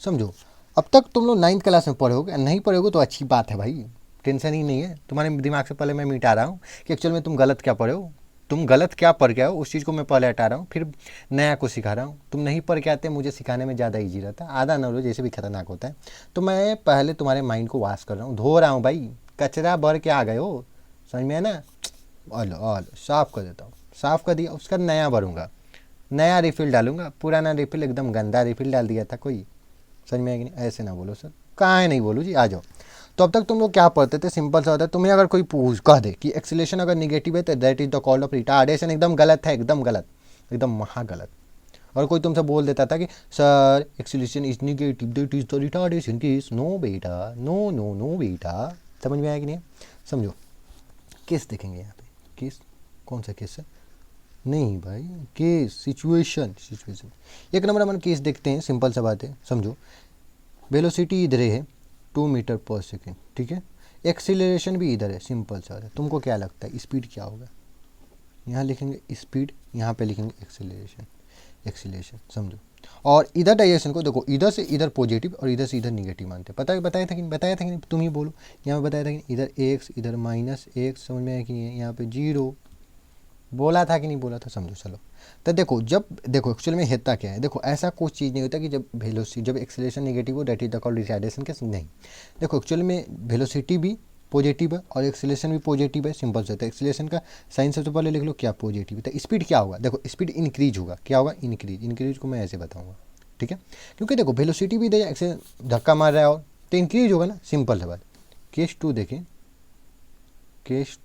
समझो। अब तक तुम लोग 9th क्लास में पढ़े होगे, नहीं पढ़े होगे तो अच्छी बात है भाई, टेंशन ही नहीं है, तुम्हारे दिमाग से पहले मैं मिटा रहा हूँ कि एक्चुअल में तुम गलत क्या पढ़े हो, तुम गलत क्या पढ़ के आओ उस चीज़ को मैं पहले हटा रहा हूँ, फिर नया को सिखा रहा हूँ। तुम नहीं पढ़ के आते, मुझे सिखाने में ज़्यादा ईजी रहता है, आधा नॉलेज जैसे भी खतरनाक होता है, तो मैं पहले तुम्हारे माइंड को वॉश कर रहा हूँ, धो रहा हूँ भाई, कचरा भर के आ गए हो, समझ में है ना, आलो साफ़ कर देता हूँ, साफ़ कर दिया, उसका नया भरूँगा, नया रिफिल डालूंगा, पुराना रिफिल एकदम गंदा रिफिल डाल दिया था कोई, समझ में आएगी नहीं, ऐसे ना बोलो सर, कहाँ नहीं बोलूँ जी, आ जाओ। तो अब तक तुम लोग क्या पढ़ते थे, सिंपल सा होता है, तुम्हें अगर कोई पूछ कह दे कि एक्सीलरेशन अगर निगेटिव है तो that is the called of retardation, एकदम गलत है, एकदम गलत, एकदम महागलत। और कोई तुमसे बोल देता था कि sir acceleration is negative that is the retardation case, no बेटा, नो नो नो बेटा, समझ में आया कि नहीं, समझो। केस देखेंगे यहाँ पे, केस कौन सा केस है, नहीं भाई, केस सिचुएशन, एक नंबर अपन केस देखते हैं, सिंपल सा बात है, समझो। वेलोसिटी इधर है 2 मीटर पर सेकेंड, ठीक है, एक्सीलरेशन भी इधर है, सिंपल सा है, तुमको क्या लगता है स्पीड क्या होगा, यहाँ लिखेंगे स्पीड, यहाँ पे लिखेंगे एक्सीलरेशन, समझो। और इधर डायरेक्शन को देखो, इधर से इधर पॉजिटिव और इधर से इधर निगेटिव मानते हैं, बताया था कि नहीं, तुम ही बोलो, यहाँ पे बताया था कि इधर एक्स इधर -x, समझ में आया कि नहीं, यहाँ पे 0 बोला था कि नहीं बोला था, समझो। चलो तो देखो, जब देखो एक्चुअल में होता क्या है, देखो ऐसा कोई चीज़ नहीं होता कि जब एक्सेलरेशन नेगेटिव हो that is the called retardation case, नहीं। देखो एक्चुअल में वेलोसिटी भी पॉजिटिव है और एक्सेलरेशन भी पॉजिटिव है, सिंपल से होता है। एक्सेलरेशन का साइन सबसे पहले लिख लो, क्या पॉजिटिव है, तो स्पीड क्या होगा, देखो स्पीड इंक्रीज होगा, क्या होगा, इंक्रीज को मैं ऐसे बताऊँगा, ठीक है, क्योंकि देखो वेलोसिटी भी धक्का मार रहा है और तो इंक्रीज होगा ना, सिंपल है बात। केस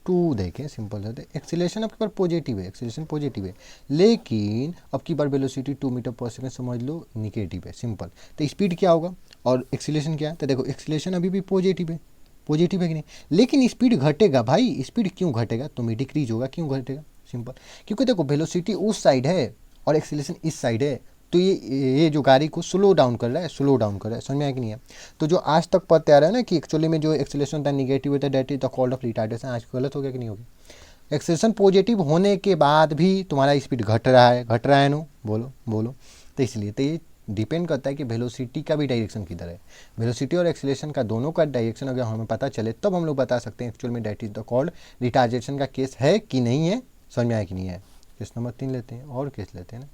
2 देखें, सिंपल है, एक्सीलरेशन आपके पास पॉजिटिव है, एक्सीलरेशन पॉजिटिव है, लेकिन अब की बार वेलोसिटी 2 मीटर पर सेकंड समझ लो निगेटिव है, सिंपल। तो स्पीड क्या होगा और एक्सीलरेशन क्या है, तो देखो एक्सीलरेशन अभी भी पॉजिटिव है कि नहीं, लेकिन स्पीड घटेगा भाई, स्पीड क्यों घटेगा, तो डिक्रीज होगा, क्यों घटेगा, सिंपल, क्योंकि देखो वेलोसिटी उस साइड है और एक्सीलरेशन इस साइड है, तो ये जो गाड़ी को स्लो डाउन कर रहा है, समझ में आया कि नहीं है। तो जो आज तक पढ़ते आ रहा है ना कि एक्चुअली में जो एक्सेलरेशन होता है निगेटिव होता है that is the called of retardation, आज गलत हो गया कि नहीं हो गया। एक्सेलरेशन पॉजिटिव होने के बाद भी तुम्हारा स्पीड घट रहा है नो, बोलो। तो इसलिए तो ये डिपेंड करता है कि वेलोसिटी का भी डायरेक्शन किधर है, वेलोसिटी और एक्सेलरेशन का दोनों का डायरेक्शन अगर हमें पता चले तब हम लोग बता सकते हैं एक्चुअल में that is the called retardation का केस है कि नहीं है, समझ में आया कि नहीं है। केस नंबर 3 लेते हैं, और केस लेते हैं ना,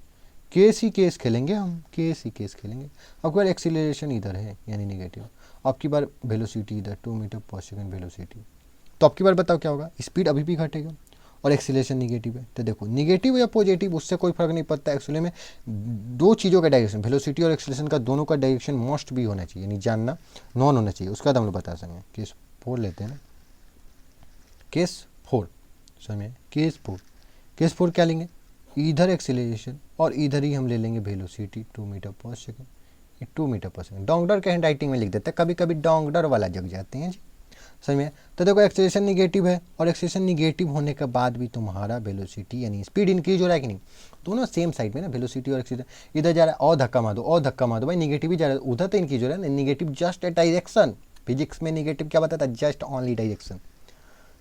केस खेलेंगे हम, केस खेलेंगे। अब की बार एक्सीलरेशन इधर है यानी नेगेटिव, अब की बार वेलोसिटी इधर 2 मीटर पर सेकंड वेलोसिटी, तो अब की बार बताओ क्या होगा, स्पीड अभी भी घटेगा और एक्सीलरेशन निगेटिव है। तो देखो निगेटिव या पॉजिटिव उससे कोई फर्क नहीं पड़ता एक्चुअली में, दो चीज़ों का डायरेक्शन वेलोसिटी और एक्सीलरेशन का दोनों का डायरेक्शन मस्ट भी होना चाहिए, यानी जानना नॉन होना चाहिए, उसका हम लोग बता सकेंगे। केस 4 लेते हैं ना, केस 4 समझे, केस 4 क्या लेंगे, इधर एक्सीलरेशन और इधर ही हम ले लेंगे velocity 2 metre per second, 2 metre per second. डोंगडर के हैंड राइटिंग में लिख देते हैं, कभी कभी डोंगडर वाला जग जाते हैं जी, समझ में। तो देखो एक्सेलेरेशन निगेटिव है और एक्सेलेरेशन निगेटिव होने के बाद भी तुम्हारा वेलोसिटी यानी स्पीड इंक्रीज हो रहा है कि नहीं, दोनों सेम साइड में ना, वेलोसिटी और एक्सेलेरेशन। इधर जा रहा है और धक्का मार दो और धक्का मार दो, भाई निगेटिव ही जा रहा है, उधर तो इंक्रीज हो रहा है ना, negative just a direction. Physics में निगेटिव क्या बताता है, जस्ट ओनली डायरेक्शन,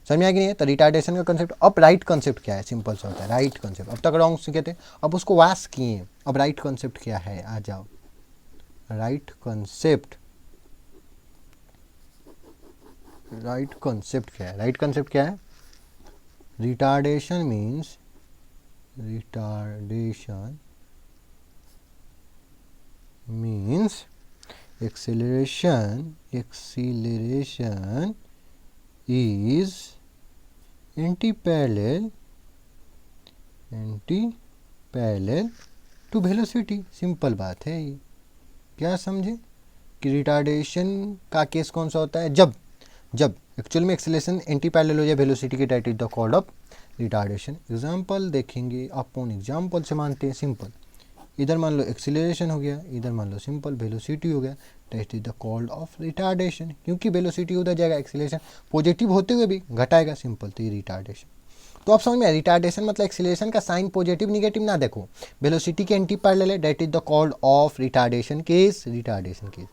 समझ में आया कि नहीं है। तो रिटार्डेशन का कंसेप्ट, अब राइट कंसेप्ट क्या है, सिंपल सा होता है राइट कंसेप्ट। अब तक रॉन्ग सीखे थे, अब उसको वास किए, अब राइट कंसेप्ट क्या है, आ जाओ। राइट कंसेप्ट, राइट कंसेप्ट क्या है, राइट कंसेप्ट क्या है, retardation means, retardation means acceleration, acceleration is anti parallel to velocity. Simple बात है ये, क्या समझे कि रिटार्डेशन का केस कौन सा होता है, जब एक्चुअल में एक्सेलरेशन एंटी पैरेलल हो जाए वेलोसिटी के, that is the called of retardation. Example देखेंगे, अपन एग्जांपल से मानते हैं सिंपल, इधर मान लो एक्सेलरेशन हो गया, इधर मान लो सिंपल वेलोसिटी हो गया, that is the called of retardation, क्योंकि वेलोसिटी उधर जाएगा, एक्सेलरेशन पॉजिटिव होते हुए भी घटाएगा, सिंपल, तो ये रिटार्डेशन। तो आप समझ में, रिटार्डेशन मतलब एक्सेलरेशन का साइन पॉजिटिव निगेटिव ना देखो, वेलोसिटी के एंटी पैरेलल है, that is the called of retardation case, retardation case.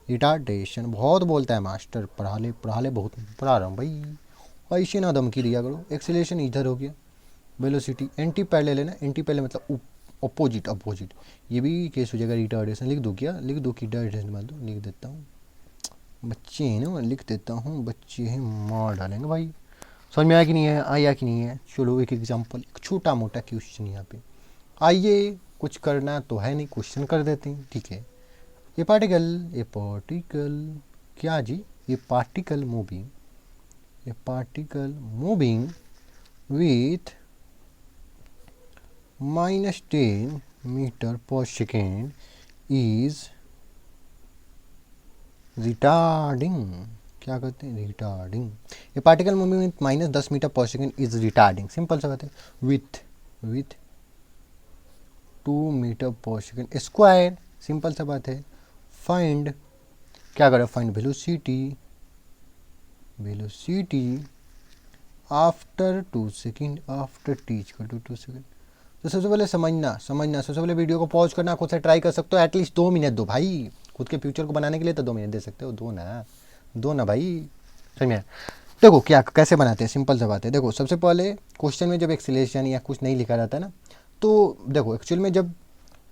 Retardation बहुत बोलता है मास्टर, पढ़ा ले बहुत पढ़ा रहा हूँ भाई, ऐसे ना धमकी दिया करो। एक्सेलरेशन इधर हो गया, वेलोसिटी एंटी पैरेलल है ना, एंटी पैरेलल मतलब अपोजिट, ये भी केस हो जाएगा रिटार्डेशन। लिख दो क्या, लिख दो कि रिटार्डेशन मान दो, लिख देता हूँ, बच्चे हैं ना, लिख देता हूँ, बच्चे हैं मार डालेंगे भाई। समझ में आया कि नहीं है, आया कि नहीं है। चलो एक एग्जांपल, एक छोटा मोटा क्वेश्चन यहाँ पे, आइए कुछ करना तो है नहीं, क्वेश्चन कर देते हैं, ठीक है। ए पार्टिकल क्या जी, a particle moving with -10 metre per second is retarding, क्या कहते हैं, retarding. A particle moving with -10 metre per second is retarding, simple सा बात है, with 2 metre per second square, simple सा बात है। फाइंड, क्या करें, find velocity after 2 second, after teach कर दो 2 सेकेंड। तो सबसे पहले समझना, सबसे पहले वीडियो को पॉज करना, खुद से ट्राई कर सकते हो, एटलीस्ट 2 मिनट दो भाई, खुद के फ्यूचर को बनाने के लिए तो 2 मिनट दे सकते हो, दो ना भाई, समझ में। देखो क्या कैसे बनाते हैं, सिंपल सा बात है। देखो सबसे पहले क्वेश्चन में जब एक्सीलरेशन या कुछ नहीं लिखा रहता ना, तो देखो एक्चुअल में जब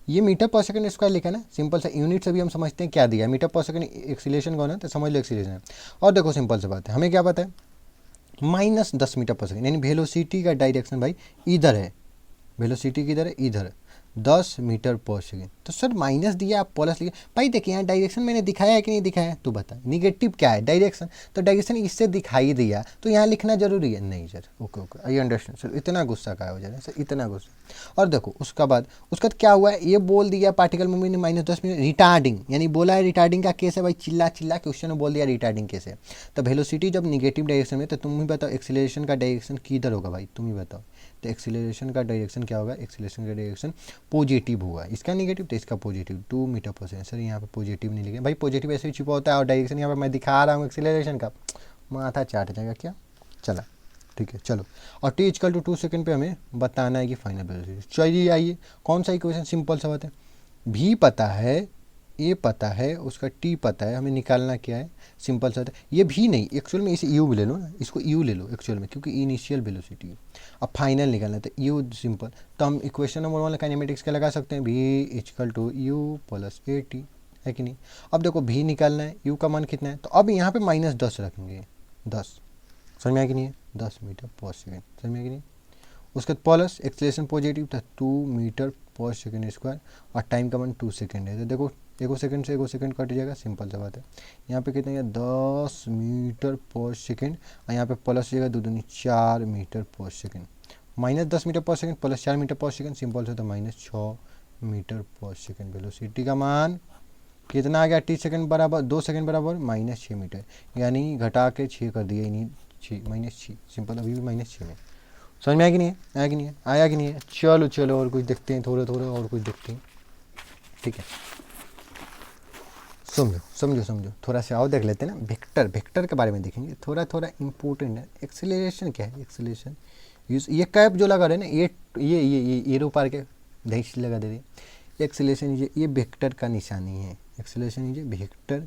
ये मीटर पर सेकंड स्क्वायर लिखा है ना, सिंपल सा यूनिट से भी हम समझते हैं क्या दिया है, मीटर पर सेकंड एक्सीलरेशन कौन है, तो समझ लो एक्सीलरेशन है। और देखो सिंपल सी बात है, हमें क्या पता है, -10 मीटर पर सेकंड, यानी वेलोसिटी का डायरेक्शन भाई इधर है, वेलोसिटी किधर है, इधर 10 मीटर पर सेकेंड। तो सर माइनस दिया, आप प्लस लिया, भाई देखिए यहाँ डायरेक्शन मैंने दिखाया है कि नहीं दिखाया है, तू बता। निगेटिव क्या है, डायरेक्शन, तो डायरेक्शन इससे दिखाई दिया, तो यहाँ लिखना जरूरी है, नहीं sir, okay I understand sir, इतना गुस्सा का हो जा रहा है सर, इतना गुस्सा। और देखो उसका बाद क्या हुआ है, ये बोल दिया पार्टिकल मूवमेंट -10 मीटर, रिटार्डिंग, यानी बोला है रिटार्डिंग का केस है भाई, चिल्ला क्वेश्चन में बोल दिया रिटार्डिंग केस है। तो वेलोसिटी जब निगेटिव डायरेक्शन में, तो तुम ही बताओ एक्सीलरेशन का डायरेक्शन किधर होगा भाई, तुम ही बताओ। तो एक्सीलरेशन का डायरेक्शन क्या होगा, एक्सीलरेशन का डायरेक्शन पॉजिटिव होगा, इसका निगेटिव तो इसका positive, 2 metre per second. Sir यहाँ पे पॉजिटिव नहीं लिखे भाई, पॉजिटिव ऐसे ही छिपा होता है, और डायरेक्शन यहाँ पे मैं दिखा रहा हूँ एक्सीलरेशन का, माथा चाट जाएगा क्या, चला ठीक है चलो। और t = 2 सेकेंड पे हमें बताना है कि फाइनल वेलोसिटी। चलिए आइए, कौन सा इक्वेशन, सिंपल सा बात है, v पता है, ए पता है, उसका t पता है, हमें निकालना क्या है, सिंपल सा है। ये भी नहीं, एक्चुअल में इसे u ले लो ना, इसको u ले लो एक्चुअल में, क्योंकि इनिशियल वेलोसिटी है। अब फाइनल निकालना है, तो u सिंपल, तो हम इक्वेशन नंबर 1 काइनेमेटिक्स का लगा सकते हैं, v = u + at, है कि नहीं। अब देखो v निकालना है, u का मान कितना है, तो अब यहाँ पे -10 रखेंगे, 10, समझ में आया कि नहीं है, 10 मीटर पर सेकेंड, समझ में आया कि नहीं। उसके बाद प्लस एक्सीलरेशन पॉजिटिव था 2 मीटर पर सेकेंड स्क्वायर, और टाइम का मान 2 सेकेंड है, तो देखो 1 सेकेंड से 1 सेकेंड कट जाएगा, सिंपल सा बात है। यहाँ पे कितने, 10 मीटर पर सेकेंड, और यहाँ पे प्लस हो जाएगा 2 दूनी 4 मीटर पर सेकेंड। -10 मीटर पर सेकंड प्लस 4 मीटर पर सेकंड, सिंपल से, तो -6 मीटर पर सेकंड। वेलोसिटी का मान कितना आ गया, टी सेकंड बराबर 2 सेकंड बराबर -6 मीटर, यानी घटा के 6 कर दिया, यानी 6 -6, सिंपल, अभी भी -6 में। समझ में आया कि नहीं है, आया कि नहीं है, आया कि नहीं है। चलो चलो और कुछ देखते हैं, थोड़ा थोड़ा और कुछ देखते हैं, ठीक है। समझो समझो समझो, थोड़ा सा और देख लेते हैं ना, वेक्टर, वेक्टर के बारे में देखेंगे, थोड़ा थोड़ा इंपॉर्टेंट है। एक्सेलरेशन क्या है, एक्सेलरेशन ये कैप जो लगा रहे हैं ना, ये एरो पार के दही लगा दे रही है। एक्सेलरेशन ये वेक्टर का निशानी है। एक्सेलरेशन ये vector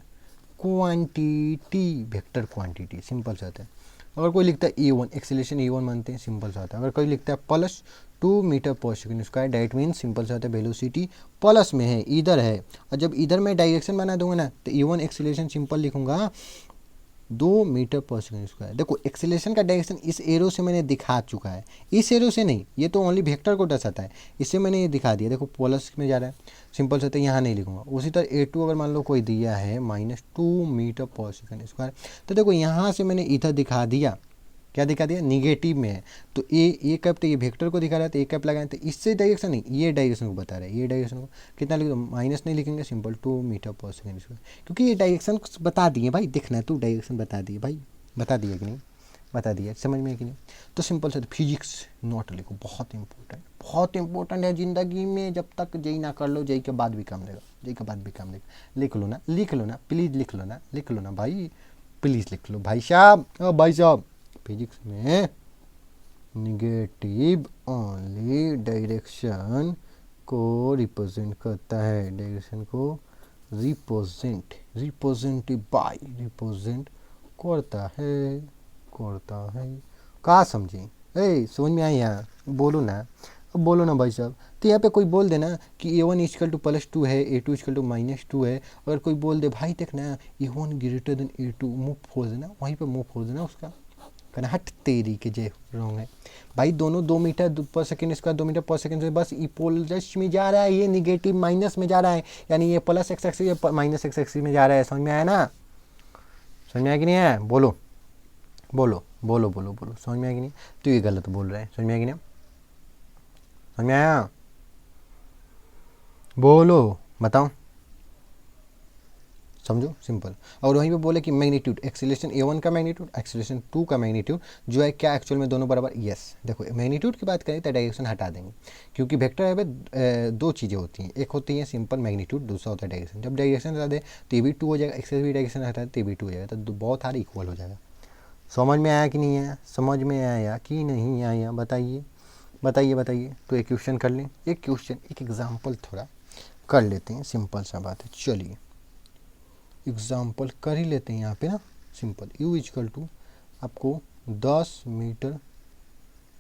quantity, vector quantity, simple सा आता है। अगर कोई लिखता है a1, एक्सेलरेशन a1 मानते हैं, सिंपल सा आता है। अगर कोई लिखता है +2 मीटर पर second square, that mean simple सा आता है वेलोसिटी प्लस में है, इधर है। और जब इधर मैं डायरेक्शन बना दूंगा ना, तो a1 एक्सेलरेशन सिंपल लिखूंगा 2 मीटर पर सेकंड स्क्वायर। देखो एक्सेलरेशन का डायरेक्शन इस एरो से मैंने दिखा चुका है, इस एरो से नहीं, ये तो ओनली वेक्टर को दर्शाता है, इससे मैंने ये दिखा दिया। देखो प्लस में जा रहा है, सिंपल से, तो यहाँ नहीं लिखूंगा। उसी तरह A2 अगर मान लो कोई दिया है -2 मीटर पर सेकंड स्क्वायर, तो देखो यहाँ से मैंने इधर दिखा दिया, क्या दिखा दिया, निगेटिव में है, तो ए कैप, तो ये वेक्टर को दिखा रहा है, तो ए कैप लगाएं, तो इससे डायरेक्शन नहीं, ये डायरेक्शन को बता रहा है। ये डायरेक्शन को कितना लिख दो, माइनस नहीं लिखेंगे, सिंपल 2 मीटर पर सेकंड स्क्वायर, क्योंकि ये डायरेक्शन बता दिए भाई, देखना है तो डायरेक्शन बता दिए भाई, बता दिए कि नहीं, बता दिया, समझ में कि नहीं। तो सिंपल से फिजिक्स नोट लिखो, बहुत इंपॉर्टेंट, बहुत इंपॉर्टेंट है ज़िंदगी में। जब तक जेई ना कर लो, जेई के बाद भी काम देगा, जेई के बाद भी काम देगा। लिख लो ना, लिख लो ना, प्लीज़ लिख लो ना, लिख लो ना भाई, प्लीज़ लिख लो भाई साहब, भाई साहब। फिजिक्स में निगेटिव ओनली डायरेक्शन को रिप्रेजेंट करता है, डायरेक्शन को रिप्रेजेंट करता है। कहा समझे, समझ में आई यहाँ, बोलो ना, अब बोलो ना भाई साहब। तो यहाँ पे कोई बोल देना कि A1 इक्वल टू +2 है, A2 इक्वल टू -2 है, अगर कोई बोल दे भाई देखना A1 ग्रेटर देन A2, मुँह फोड़ देना, वहीं पे मुँह फोड़ देना उसका, कहना हट तेरी के, जे रॉन्ग है भाई। दोनों 2 मीटर पर सेकंड स्क्वायर, 2 मीटर पर सेकंड से बस इपोलस में जा रहा है, ये निगेटिव माइनस में जा रहा है, यानी ये प्लस एक्स एक्सिस, ये माइनस एक्स एक्सिस में जा रहा है। समझ में आया ना, समझ में आया कि नहीं आया, बोलो बोलो बोलो बोलो बोलो, समझ में आया कि नहीं। तो ये गलत बोल रहे हैं, समझ में आया कि नहीं, समझ में आया, बोलो बताओ, समझो, सिंपल। और वहीं पे बोले कि मैग्नीट्यूड, एक्सेलरेशन A1 का मैग्नीट्यूड, एक्सेलरेशन 2 का मैग्नीट्यूड जो है क्या एक्चुअल में दोनों बराबर, यस। देखो मैग्नीट्यूड की बात करें तो डायरेक्शन हटा देंगे, क्योंकि वेक्टर है दो चीज़ें होती हैं, एक होती है सिंपल मैग्नीट्यूड, दूसरा होता है डायरेक्शन। जब डायरेक्शन हटा दे तो ये भी 2 हो जाएगा, एक्सेस भी डायरेक्शन हटा दे तो ये भी 2 हो जाएगा, तो बहुत सारे इक्वल हो जाएगा। समझ में आया कि नहीं आया, समझ में आया कि नहीं आया, बताइए बताइए बताइए। तो एक क्वेश्चन कर लें, एक क्वेश्चन, एक एग्जाम्पल थोड़ा कर लेते हैं, सिंपल सा बात है। चलिए एग्जाम्पल कर ही लेते हैं यहाँ पे ना, सिंपल। U इक्वल टू आपको 10 मीटर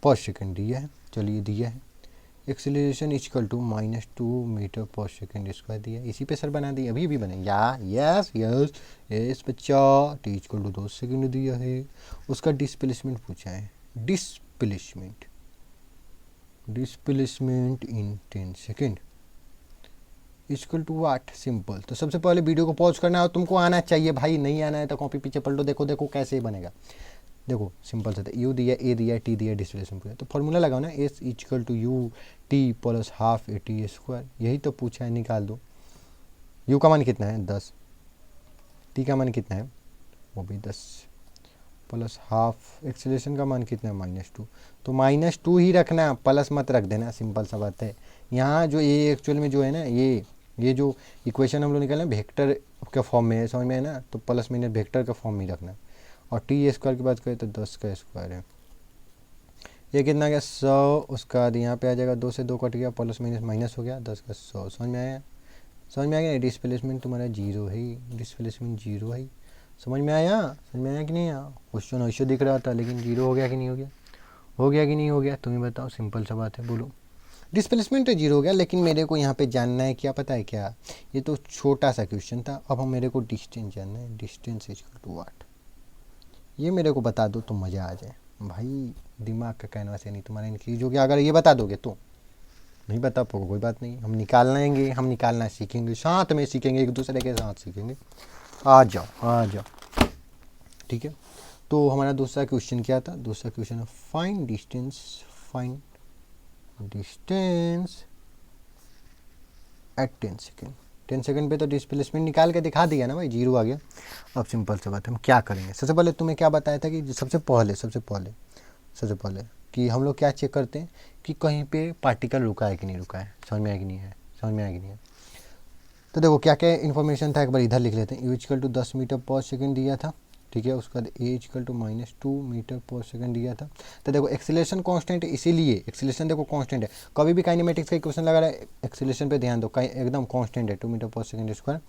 पर सेकंड दिया है, चलिए दिया है। एक्सेलरेशन इक्वल टू -2 मीटर पर सेकंड स्क्वायर दिया है, इसी पे सर बना दिए, अभी बने या, यस यस यस बच्चा। T इक्वल टू 2 सेकंड दिया है, उसका डिस्प्लेसमेंट पूछा है, displacement in 10 second equal to what, simple. तो सबसे पहले वीडियो को पॉज करना है, और तुमको आना चाहिए भाई, नहीं आना है तो कॉपी पीछे पलटो, देखो देखो कैसे बनेगा। देखो सिंपल से, U दिया, A दिया, T दिया, डिस्प्लेसमेंट पूछा, तो फॉर्मूला लगाओ ना, S equal to U T plus half AT square, यही तो पूछा है, निकाल दो। U का मान कितना है 10, T का मान कितना है वो भी 10, प्लस हाफ एक्सेलरेशन का मान कितना है -2, तो -2 ही रखना, प्लस मत रख देना, सिंपल सा बात है। यहाँ जो ये एक्चुअल में जो है ना, ये जो इक्वेशन हम लोग निकालें वेक्टर के फॉर्म में है, समझ में है ना, तो प्लस माइनस वेक्टर के फॉर्म में रखना। और टी स्क्वायर की बात करें तो 10 का स्क्वायर है, ये कितना गया 100, उसका बाद यहाँ पे आ जाएगा, 2 से 2 कट गया, प्लस माइनस माइनस हो गया, 10 का 100। समझ में आया, समझ में आ गया। डिस्प्लेसमेंट तुम्हारा 0 है, डिस्प्लेसमेंट 0 है, समझ में आया, समझ में आया कि नहीं आया। क्वेश्चन ऐसे दिख रहा था, लेकिन 0 हो गया कि नहीं हो गया, हो गया कि नहीं हो गया, तुम्हें बताओ, सिंपल सा बात है, बोलो। डिस्प्लेसमेंट तो 0 हो गया, लेकिन मेरे को यहाँ पे जानना है क्या, पता है क्या, ये तो छोटा सा क्वेश्चन था, अब हम मेरे को डिस्टेंस जानना है, डिस्टेंस इक्वल टू वाट, ये मेरे को बता दो तो मज़ा आ जाए भाई। दिमाग का कहना से नहीं तुम्हारा इंक्रीज हो गया, अगर ये बता दोगे तो, नहीं बता पाओगे कोई बात नहीं, हम निकालेंगे, हम निकालना सीखेंगे, साथ में सीखेंगे, एक दूसरे के साथ सीखेंगे। आ जाओ आ जाओ, ठीक है। तो हमारा दूसरा क्वेश्चन क्या था, दूसरा क्वेश्चन है find find distance at 10 second. 10 second पे तो डिस्प्लेसमेंट निकाल के दिखा दिया ना भाई, 0 आ गया। अब सिंपल से बात है, हम क्या करेंगे। सबसे पहले तुम्हें क्या बताया था कि सबसे पहले कि हम लोग क्या चेक करते हैं कि कहीं पे पार्टिकल रुका है कि नहीं रुका है। समझ में आया कि नहीं है, तो देखो क्या क्या इन्फॉर्मेशन था, एक बार इधर लिख लेते हैं। U = 10 मीटर पर सेकेंड दिया था, ठीक है। उसके बाद A = -2 मीटर पर सेकेंड दिया था। तो देखो एक्सीलरेशन कांस्टेंट है, इसीलिए एक्सीलरेशन देखो कांस्टेंट है। कभी भी काइनेमेटिक्स का इक्वेशन लगा रहा है, एक्सीलरेशन पे ध्यान दो, एकदम कांस्टेंट है, 2 मीटर पर सेकेंड स्क्वायर।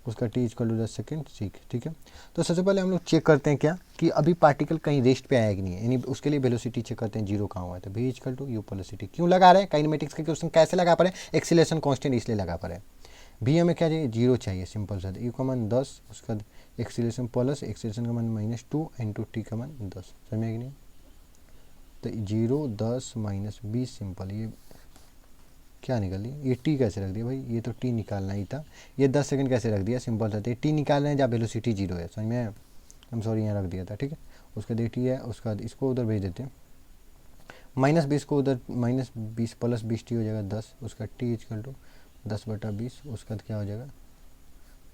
उसका T = 10 सेकेंड सीख, ठीक है। तो सबसे पहले हम लोग चेक करते हैं क्या कि अभी पार्टिकल कहीं रेस्ट पे आया कि नहीं है, यानी उसके लिए वेलोसिटी चेक करते हैं, 0 कहाँ हुआ है। तो V = U + CT क्यों लगा रहे हैं, काइनेमेटिक्स का क्वेश्चन कैसे लगा पा रहे हैं, एक्सीलरेशन कांस्टेंट इसलिए लगा पा रहे हैं। भी हमें क्या चाहिए, 0 चाहिए, सिंपल सा। U का मान 10, उसका एक्सीलरेशन प्लस एक्सीलरेशन का मान -2 इंटू T का मान 10। समझ में कि नहीं। तो 0 10 -20 सिंपल। ये क्या निकल दिया, ये T कैसे रख दिया भाई, ये तो T निकालना ही था। ये 10 सेकंड कैसे रख दिया, सिंपल सा। T निकाल रहे हैं जहाँ वेलोसिटी 0 है। समझ में आया, हम सॉरी यहाँ रख दिया था, ठीक है। उसका T है, उसका इसको उधर भेज देते हैं, -20 को उधर, -20 + 20 T हो जाएगा 10। उसका T = 10/20, उसका क्या हो जाएगा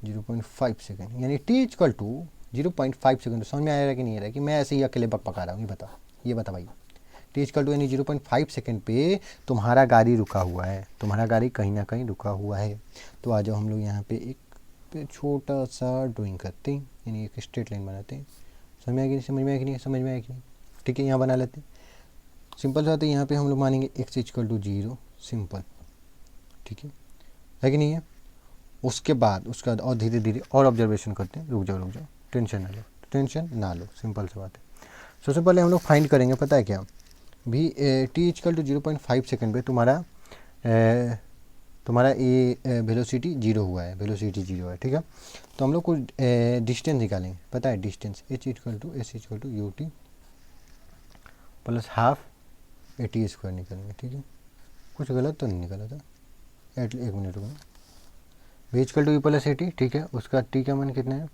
0.5 सेकेंड, यानी T = 0.5 सेकेंड। समझ में आ रहा है कि नहीं आ रहा है कि मैं ऐसे ही अकेले बक पका रहा हूँ, ये बता भाई। T = यानी 0.5 सेकेंड पे तुम्हारा गाड़ी रुका हुआ है, तुम्हारा गाड़ी कहीं ना कहीं रुका हुआ है। तो आ जाओ हम लोग यहाँ पे एक छोटा सा ड्राइंग करते हैं, यानी एक स्ट्रेट लाइन बनाते हैं। समझ में आएगी, समझ में आएगी नहीं, ठीक है। यहाँ बना लेते हैं, सिंपल सा। तो यहाँ पे हम लोग मानेंगे x = 0, सिंपल, ठीक है कि नहीं है। उसके बाद और धीरे धीरे और ऑब्जर्वेशन करते हैं। रुक जाओ, टेंशन ना लो, सिंपल सी बात है। सबसे पहले हम लोग फाइंड करेंगे, पता है क्या, भी T = 0.5 सेकेंड पे तुम्हारा ये वेलोसिटी 0 हुआ है, ठीक है। तो हम लोग कुछ डिस्टेंस निकालेंगे, पता है डिस्टेंस S = UT + ½ AT² निकालेंगे, ठीक है। कुछ गलत तो नहीं निकला था, एक मिनट रुको। V = U + AT, ठीक है। उसका T का मान कितना है,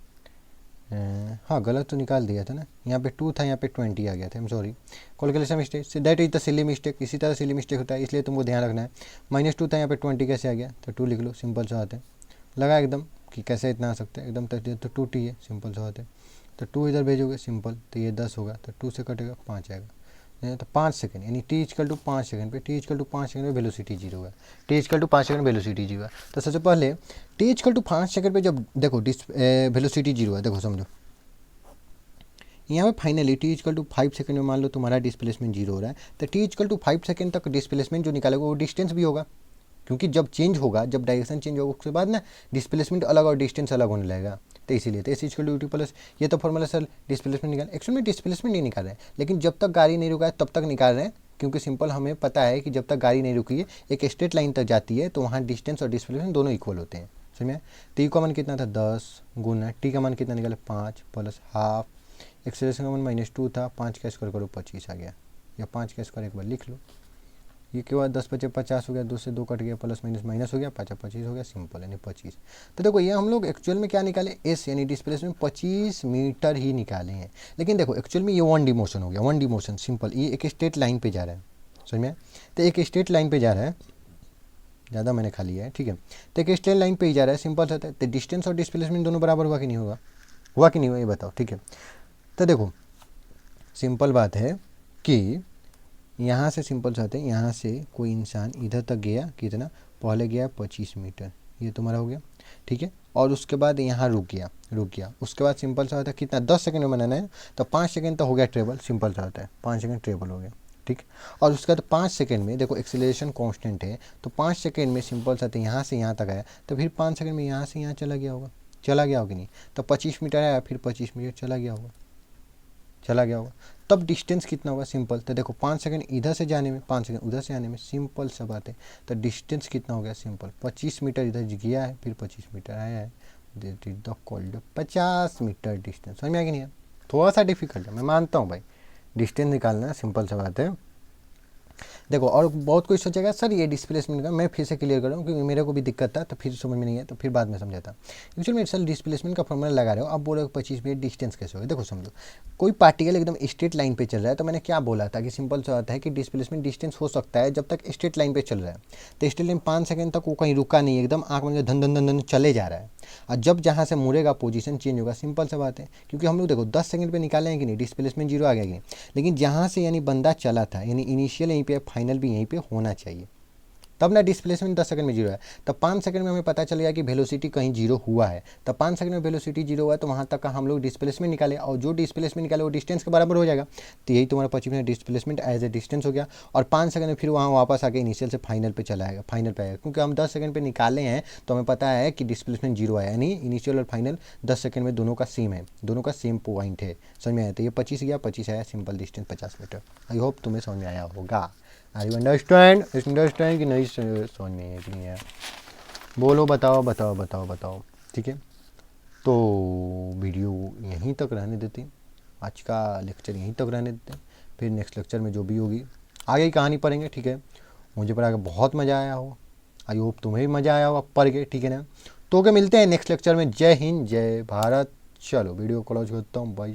हाँ गलत तो निकाल दिया था ना, यहाँ पे 2 था, यहाँ पे 20 आ गया था, I am sorry, calculation mistake, that is the silly mistake. इसी तरह सिली मिस्टेक होता है, इसलिए तुमको ध्यान रखना है। -2 था, यहाँ पे 20 कैसे आ गया, तो 2 लिख लो, सिंपल सा बात है। लगा एकदम कि कैसे इतना आ सकता है एकदम, तो 2T है, सिंपल सा बात है। तो 2 इधर भेजोगे, सिंपल, तो ये 10 होगा, तो 2 से कटेगा 5 आएगा, तो 5 सेकंड, यानी T = 5 सेकंड पे वेलोसिटी 0 है। T = 5 सेकंड वेलोसिटी 0 है। तो सबसे पहले T = 5 सेकंड पे जब देखो वेलोसिटी 0 है, देखो समझो यहाँ पे फाइनली T = 5 सेकंड में मान लो तुम्हारा डिस्प्लेसमेंट 0 हो रहा है, तो T = 5 सेकंड तक डिस्प्लेसमेंट जो निकालेगा वो डिस्टेंस भी होगा, क्योंकि जब चेंज होगा, जब डायरेक्शन चेंज होगा, उसके बाद ना डिस्प्लेसमेंट अलग और डिस्टेंस अलग होने लगेगा। तो इसीलिए तो S = UT +, ये तो फॉर्मूला सर डिस्प्लेसमेंट निकाल, एक्चुअली में डिस्प्लेसमेंट नहीं निकाल रहे हैं, लेकिन जब तक गाड़ी नहीं रुका है तब तक निकाल रहे हैं, क्योंकि सिंपल हमें पता है कि जब तक गाड़ी नहीं रुकी है, एक स्ट्रेट लाइन तक जाती है, तो वहाँ डिस्टेंस और डिस्प्लेसमेंट दोनों इक्वल होते हैं। समझे। तो U का मान कितना था 10 गुना T का मान कितना निकाले 5 + ½ एक्सेलरेशन का मान -2 था, 5 का स्क्वायर करो 25 आ गया, या 5 का स्क्वायर एक बार लिख लो। ये के बाद 10 × 5 = 50 हो गया, 2 से 2 कट गया, प्लस माइनस हो गया, 5 × 25 हो गया, सिंपल, यानी 25। तो देखो ये हम लोग एक्चुअल में क्या निकाले, एस यानी डिस्प्लेसमेंट 25 मीटर ही निकाले हैं। लेकिन देखो एक्चुअल में ये 1D मोशन हो गया, 1D मोशन, सिंपल, ये एक स्ट्रेट लाइन पे जा रहा है, समझ में। तो एक स्ट्रेट लाइन पे जा रहा है, ज़्यादा मैंने खा लिया है, ठीक है। तो एक स्ट्रेट लाइन पे ही जा रहा है, सिंपल सा। तो डिस्टेंस और डिस्प्लेसमेंट दोनों बराबर हुआ कि नहीं हुआ, ये बताओ, ठीक है। तो देखो सिंपल बात है कि यहाँ से सिंपल सा है, यहाँ से कोई इंसान इधर तक गया, कितना, पहले गया 25 मीटर, ये तुम्हारा हो गया, ठीक है। और उसके बाद यहाँ रुक गया, उसके बाद सिंपल सा होता है कितना, 10 सेकंड में बनाना है, तो 5 सेकंड तो हो गया ट्रेवल, सिंपल सा होता है, 5 सेकंड ट्रेवल हो गया, ठीक। और उसके बाद 5 सेकंड में देखो एक्सीलरेशन कांस्टेंट है, तो 5 सेकंड में सिंपल सा यहाँ से यहाँ तक आया, तो फिर 5 सेकंड में यहाँ से यहाँ चला गया होगा कि नहीं, तो 25 मीटर आया, फिर 25 मीटर चला गया होगा, तब डिस्टेंस कितना होगा, सिंपल। तो देखो 5 सेकंड इधर से जाने में, 5 सेकंड उधर से आने में, सिंपल सा बात है। तो डिस्टेंस कितना हो गया, सिंपल 25 मीटर इधर गया है, फिर 25 मीटर आया है, that is the called 50 meter distance. समझ में आ गया नहीं है, थोड़ा सा डिफिकल्ट है, मैं मानता हूँ भाई, डिस्टेंस निकालना सिंपल सा बात है। देखो, और बहुत कोई सोचेगा सर ये डिस्प्लेसमेंट का, मैं फिर से क्लियर कर रहा हूँ क्योंकि मेरे को भी दिक्कत था, तो फिर समझ में नहीं है तो फिर बाद में समझाता। एक्चुअली में सर डिस्प्लेसमेंट का फॉर्मूला लगा रहे हो, अब बोलो 25 मिनट डिस्टेंस कैसे होगा। देखो समझो, कोई पार्टिकल एकदम स्ट्रेट लाइन पे चल रहा है, तो मैंने क्या बोला था कि सिंपल सा होता है कि डिस्प्लेसमेंट डिस्टेंस हो सकता है जब तक स्ट्रेट लाइन पे चल रहा है। तो स्ट्रेट लाइन 5 सेकंड तक वो कहीं रुका नहीं है, एकदम आँख में धन धन धन धन चले जा रहा है। और जब जहाँ से मुड़ेगा पोजीशन चेंज होगा, सिंपल सा बात है, क्योंकि हम लोग देखो 10 सेकंड पे निकाले हैं कि नहीं, डिस्प्लेसमेंट जीरो आ गया कि नहीं। लेकिन जहाँ से यानी बंदा चला था, यानी इनिशियल यहीं पे, फाइनल भी यहीं पे होना चाहिए, तब ना डिस्प्लेसमेंट 10 सेकंड में जीरो है। तब 5 सेकंड में हमें पता चल गया कि वेलोसिटी कहीं जीरो हुआ है, तब 5 सेकंड में वेलोसिटी जीरो हुआ है, तो वहाँ तक का हम लोग डिस्प्लेसमेंट निकाले, और जो डिस्प्लेसमेंट निकाले वो डिस्टेंस के बराबर हो जाएगा। तो यही तुम्हारा 25 minute displacement as a distance हो गया। और 5 सेकंड में फिर वहाँ वापस आके इनिशियल से फाइनल पे चला आएगा, फाइनल पे आएगा, क्योंकि हम 10 सेकंड पे निकाले हैं तो हमें पता है कि डिस्प्लेसमेंट जीरो आया, यानी इनिशियल और फाइनल 10 सेकंड में दोनों का सेम है, दोनों का सेम पॉइंट है। समझ में आया? तो ये 25 गया, 25 आया, simple distance 50 meter. I hope तुम्हें समझ में आया होगा। आर यू अंडरस्टैंड कि नहीं समझ में है कि नहीं है? बोलो, बताओ बताओ बताओ बताओ। ठीक है, तो वीडियो यहीं तक रहने देते, आज का लेक्चर यहीं तक रहने देते हैं। फिर नेक्स्ट लेक्चर में जो भी होगी आगे की कहानी पढ़ेंगे। ठीक है, मुझे पढ़ा के बहुत मज़ा आया हो, आई होप तुम्हें भी मज़ा आया हो पढ़ के। ठीक है ना, तो क्या मिलते हैं नेक्स्ट लेक्चर में। जय हिंद, जय भारत। चलो वीडियो क्लोज करता हूँ, बाय।